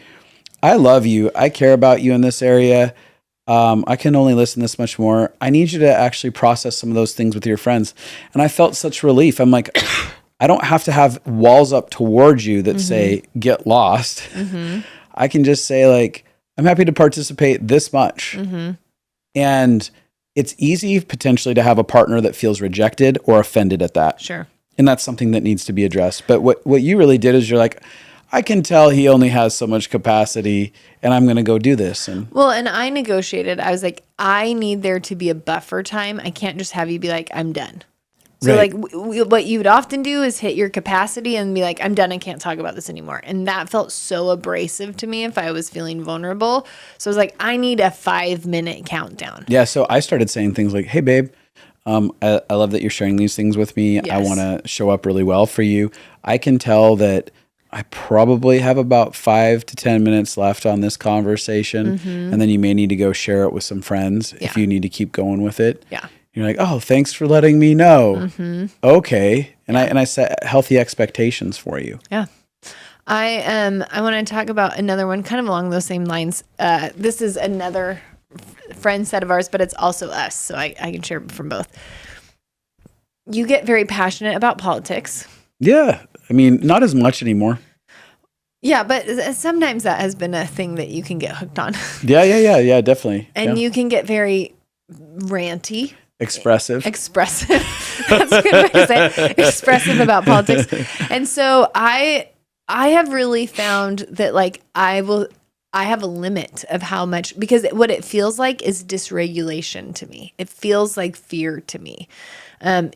I love you. I care about you in this area. I can only listen this much more. I need you to actually process some of those things with your friends. And I felt such relief. I'm like, I don't have to have walls up towards you that say, get lost. I can just say, like, I'm happy to participate this much. And it's easy potentially to have a partner that feels rejected or offended at that. Sure. And that's something that needs to be addressed. But what you really did is you're like, I can tell he only has so much capacity and I'm going to go do this. And I negotiated. I was like, I need there to be a buffer time. I can't just have you be like, I'm done. So like what you would often do is hit your capacity and be like, I'm done. I can't talk about this anymore. And that felt so abrasive to me if I was feeling vulnerable. So I was like, I need a 5-minute countdown. Yeah. So I started saying things like, hey, babe, I love that you're sharing these things with me. Yes. I want to show up really well for you. I can tell that I probably have about 5 to 10 minutes left on this conversation. And then you may need to go share it with some friends if you need to keep going with it. Yeah. You're like, oh, thanks for letting me know. Okay. And I set healthy expectations for you. Yeah. I want to talk about another one kind of along those same lines. This is another friend set of ours, but it's also us. So I can share from both. You get very passionate about politics. Yeah. I mean, not as much anymore. Yeah, but sometimes that has been a thing that you can get hooked on. Yeah, definitely. And you can get very ranty. Expressive. That's a good way to say it. Expressive about politics. And so I have really found that, like, I have a limit of how much, because what it feels like is dysregulation to me. It feels like fear to me.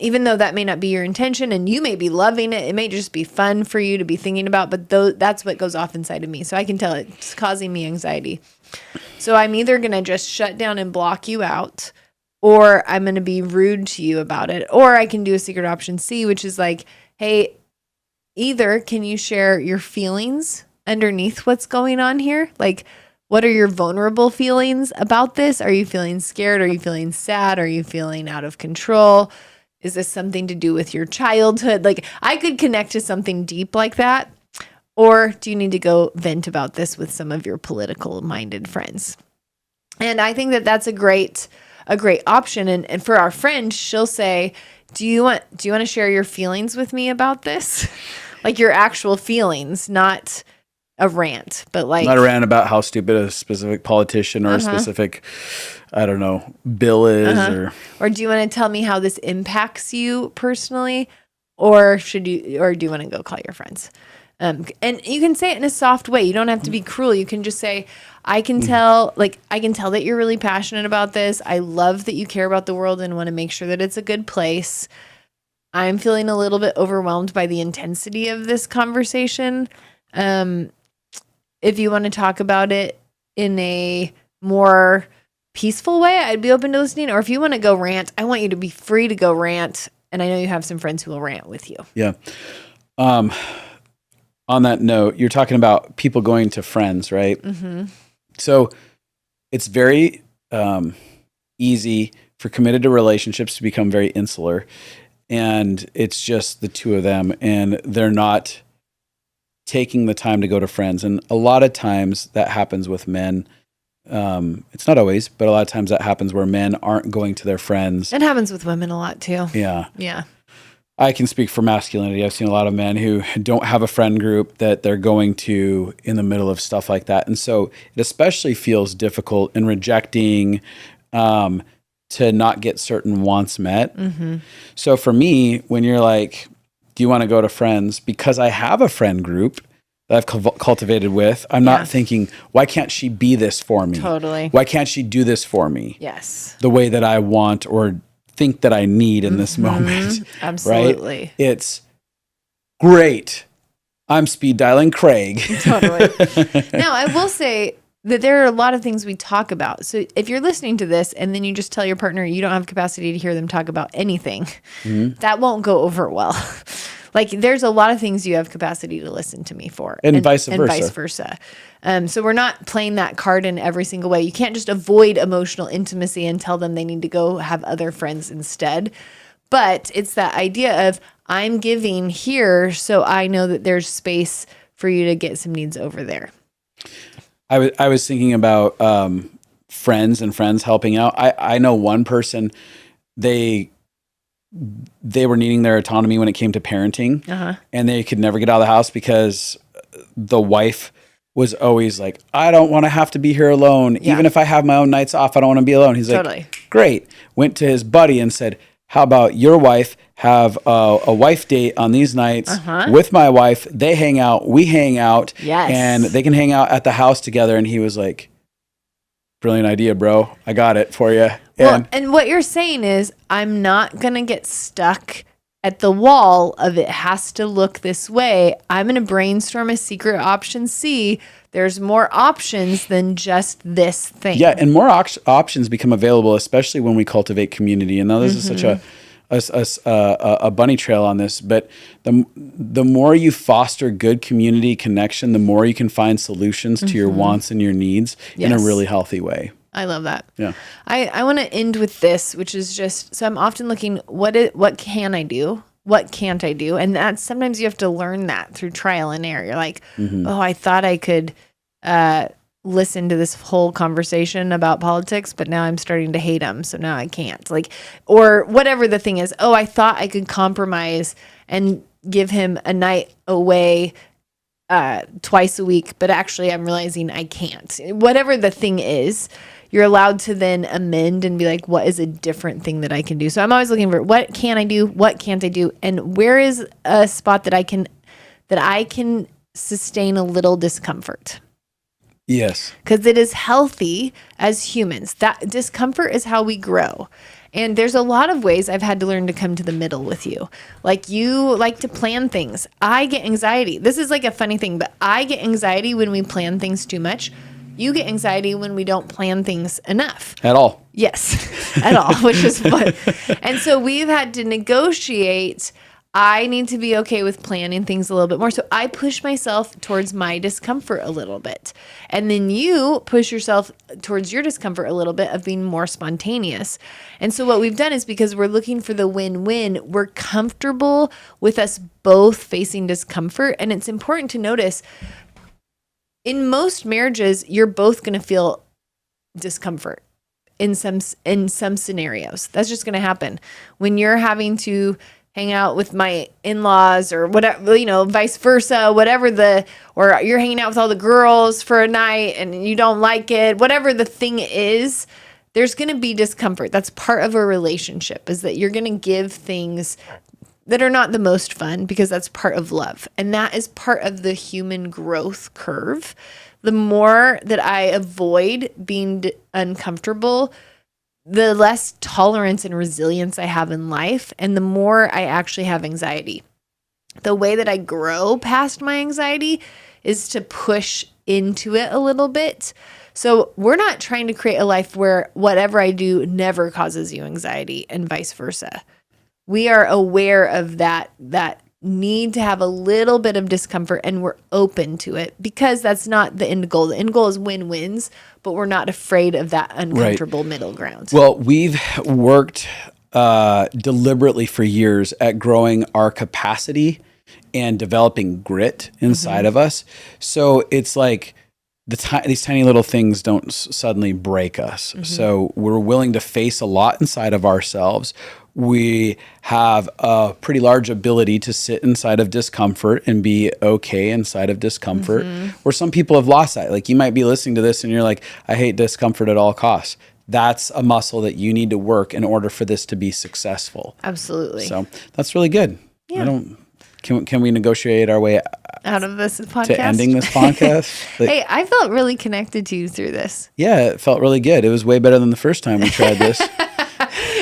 Even though that may not be your intention and you may be loving it, it may just be fun for you to be thinking about, but that's what goes off inside of me. So I can tell it's causing me anxiety. So I'm either going to just shut down and block you out, or I'm going to be rude to you about it. Or I can do a secret option C, which is like, hey, either can you share your feelings underneath what's going on here? Like, what are your vulnerable feelings about this? Are you feeling scared? Are you feeling sad? Are you feeling out of control? Is this something to do with your childhood? Like, I could connect to something deep like that. Or do you need to go vent about this with some of your political minded friends? And I think that that's a great option. And for our friend, she'll say, do you want to share your feelings with me about this? Like, your actual feelings, not a rant, but like not a rant about how stupid a specific politician or a specific, I don't know, bill is, or do you want to tell me how this impacts you personally, or do you want to go call your friends? And you can say it in a soft way. You don't have to be cruel. You can just say, I can tell that you're really passionate about this. I love that you care about the world and want to make sure that it's a good place. I'm feeling a little bit overwhelmed by the intensity of this conversation. If you want to talk about it in a more peaceful way, I'd be open to listening. Or if you want to go rant, I want you to be free to go rant. And I know you have some friends who will rant with you. Yeah. On that note, you're talking about people going to friends, right? Mm-hmm. So it's very easy for committed to relationships to become very insular. And it's just the two of them. And they're not taking the time to go to friends. And a lot of times that happens with men. It's not always, but a lot of times that happens where men aren't going to their friends. It happens with women a lot too. Yeah. Yeah. I can speak for masculinity. I've seen a lot of men who don't have a friend group that they're going to in the middle of stuff like that. And so it especially feels difficult in rejecting to not get certain wants met. Mm-hmm. So for me, when you're like, do you want to go to friends? Because I have a friend group that I've cultivated with, I'm not thinking, why can't she be this for me? Totally. Why can't she do this for me? Yes. The way that I want or think that I need in this moment. Absolutely. Right? It's great. I'm speed dialing Craig. Totally. Now, I will say that there are a lot of things we talk about. So if you're listening to this and then you just tell your partner you don't have capacity to hear them talk about anything, that won't go over well. Like there's a lot of things you have capacity to listen to me for. And vice versa. And vice versa. So we're not playing that card in every single way. You can't just avoid emotional intimacy and tell them they need to go have other friends instead. But it's that idea of I'm giving here so I know that there's space for you to get some needs over there. I was thinking about friends and friends helping out. I know one person, they were needing their autonomy when it came to parenting, and they could never get out of the house because the wife was always like, I don't want to have to be here alone. Yeah. Even if I have my own nights off, I don't want to be alone. He's like, great. Went to his buddy and said, how about your wife have a wife date on these nights with my wife? They hang out, we hang out, and they can hang out at the house together. And he was like, brilliant idea, bro. I got it for you. Well, and what you're saying is I'm not going to get stuck at the wall of it has to look this way. I'm going to brainstorm a secret option C. There's more options than just this thing. Yeah, and more options become available, especially when we cultivate community. And now this is such a bunny trail on this, but the more you foster good community connection, the more you can find solutions to your wants and your needs in a really healthy way. I love that. Yeah. I want to end with this, which is just, so I'm often looking, what can I do? What can't I do? And that's sometimes you have to learn that through trial and error. You're like, oh, I thought I could listen to this whole conversation about politics, but now I'm starting to hate them. So now I can't. Like, or whatever the thing is. Oh, I thought I could compromise and give him a night away twice a week, but actually I'm realizing I can't. Whatever the thing is, you're allowed to then amend and be like, what is a different thing that I can do? So I'm always looking for what can I do? What can't I do? And where is a spot that I can sustain a little discomfort? Yes. Because it is healthy as humans. That discomfort is how we grow. And there's a lot of ways I've had to learn to come to the middle with you. Like you like to plan things. I get anxiety. This is like a funny thing, but I get anxiety when we plan things too much. You get anxiety when we don't plan things enough. At all. Yes, at all, which is fun. And so we've had to negotiate. I need to be okay with planning things a little bit more. So I push myself towards my discomfort a little bit. And then you push yourself towards your discomfort a little bit of being more spontaneous. And so what we've done is because we're looking for the win-win, we're comfortable with us both facing discomfort. And it's important to notice in most marriages, you're both going to feel discomfort in some scenarios. That's just going to happen. When you're having to hang out with my in-laws or whatever, vice versa, or you're hanging out with all the girls for a night and you don't like it, whatever the thing is, there's going to be discomfort. That's part of a relationship, is that you're going to give things that are not the most fun because that's part of love. And that is part of the human growth curve. The more that I avoid being uncomfortable, the less tolerance and resilience I have in life, and the more I actually have anxiety. The way that I grow past my anxiety is to push into it a little bit. So we're not trying to create a life where whatever I do never causes you anxiety and vice versa. We are aware of that need to have a little bit of discomfort, and we're open to it because that's not the end goal. The end goal is win-wins, but we're not afraid of that uncomfortable middle ground. Well, we've worked deliberately for years at growing our capacity and developing grit inside of us. So it's like these tiny little things don't suddenly break us. So we're willing to face a lot inside of ourselves. We have a pretty large ability to sit inside of discomfort and be okay inside of discomfort. Where some people have lost that. Like, you might be listening to this and you're like, I hate discomfort at all costs. That's a muscle that you need to work in order for this to be successful. Absolutely. So that's really good. Yeah. Can we negotiate our way out of this podcast to ending this podcast? Hey, I felt really connected to you through this. Yeah, it felt really good. It was way better than the first time we tried this.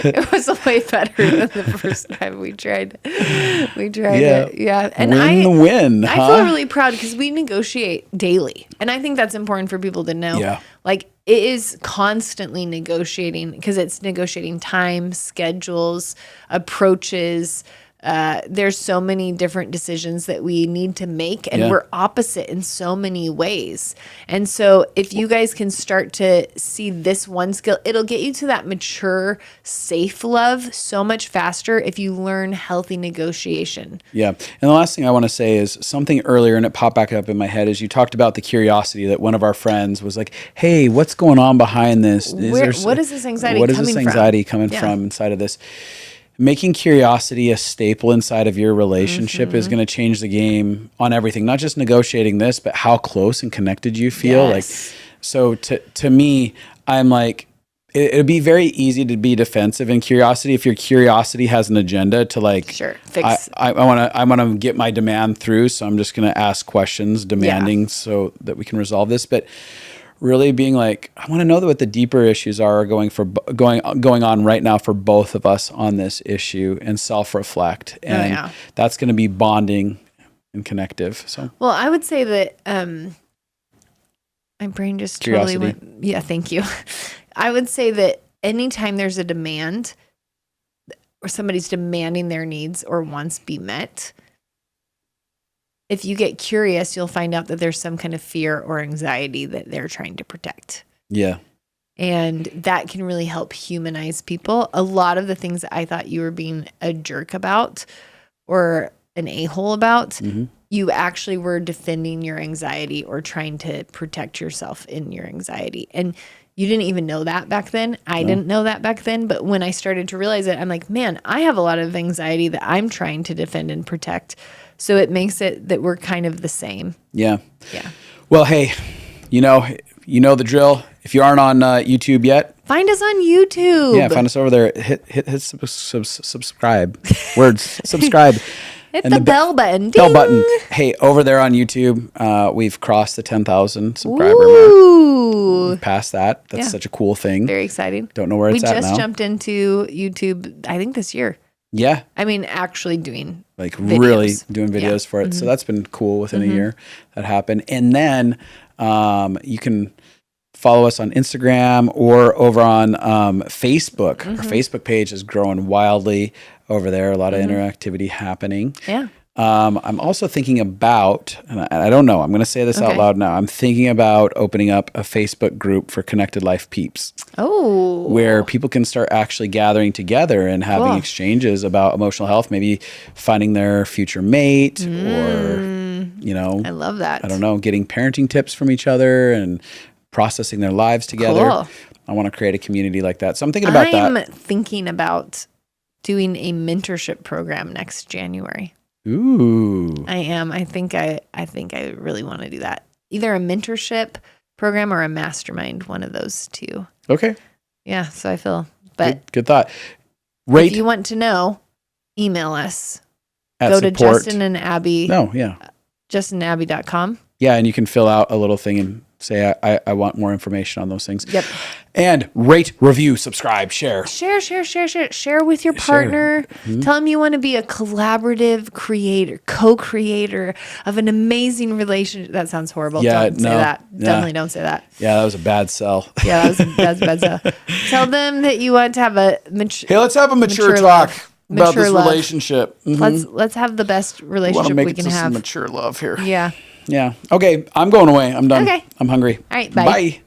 It was way better than the first time we tried it. Yeah. And win. I feel really proud because we negotiate daily. And I think that's important for people to know. Yeah. Like, it is constantly negotiating because it's negotiating time, schedules, approaches. There's so many different decisions that we need to make, and we're opposite in so many ways. And so if you guys can start to see this one skill, it'll get you to that mature, safe love so much faster if you learn healthy negotiation. Yeah. And the last thing I want to say is something earlier, and it popped back up in my head, is you talked about the curiosity that one of our friends was like, hey, what's going on behind this? What is this anxiety coming from inside of this? Making curiosity a staple inside of your relationship is going to change the game on everything, not just negotiating this, but how close and connected you feel. Yes. Like, so to me, I'm like, it'd be very easy to be defensive in curiosity if your curiosity has an agenda to like, fix. I want to get my demand through. So I'm just going to ask questions demanding so that we can resolve this. But really being like, I want to know what the deeper issues are going on right now for both of us on this issue, and self-reflect. And that's going to be bonding and connective. So, well, I would say that my brain just totally went. Yeah, thank you. I would say that anytime there's a demand or somebody's demanding their needs or wants be met, if you get curious, you'll find out that there's some kind of fear or anxiety that they're trying to protect. Yeah. And that can really help humanize people. A lot of the things that I thought you were being a jerk about or an a-hole about, you actually were defending your anxiety or trying to protect yourself in your anxiety. And you didn't even know that back then. I didn't know that back then. But when I started to realize it, I'm like, man, I have a lot of anxiety that I'm trying to defend and protect. So it makes it that we're kind of the same. Yeah. Yeah. Well, hey, you know the drill. If you aren't on YouTube yet, find us on YouTube. Yeah, find us over there. Hit subscribe. Words. Subscribe. Hit the bell button. Bell button. Hey, over there on YouTube, we've crossed the 10,000 subscriber mark. We've passed that. That's such a cool thing. Very exciting. Don't know where it's at now. We just jumped into YouTube, I think this year. Yeah. I mean, actually doing like videos. Really doing videos for it. So that's been cool within a year that happened. And then you can follow us on Instagram or over on Facebook. Our Facebook page is growing wildly over there. A lot of interactivity happening. Yeah. I'm also thinking about, and I don't know, I'm going to say this out loud now. I'm thinking about opening up a Facebook group for Connected Life Peeps. Oh. Where people can start actually gathering together and having exchanges about emotional health, maybe finding their future mate or, I love that. I don't know, getting parenting tips from each other and processing their lives together. Cool. I want to create a community like that. So I'm thinking about that. I'm thinking about doing a mentorship program next January. Ooh. I am. I think I really want to do that. Either a mentorship program or a mastermind, one of those two. Okay. Yeah, so I feel. But good thought. If you want to know, email us. Go to Justin and Abby. No, yeah. JustinandAbby.com. Yeah, and you can fill out a little thing and say, I want more information on those things. Yep. And rate, review, subscribe, share. Share with your partner. Tell them you want to be a collaborative creator, co-creator of an amazing relationship. That sounds horrible. Don't say that. Definitely don't say that. Yeah, that was a bad sell. Yeah, that was a bad sell. Tell them that you want to have a Hey, let's have a mature talk about this relationship. Let's have the best relationship we can have. Some mature love here. Yeah. Yeah. Okay, I'm going away. I'm done. Okay. I'm hungry. All right, bye. Bye.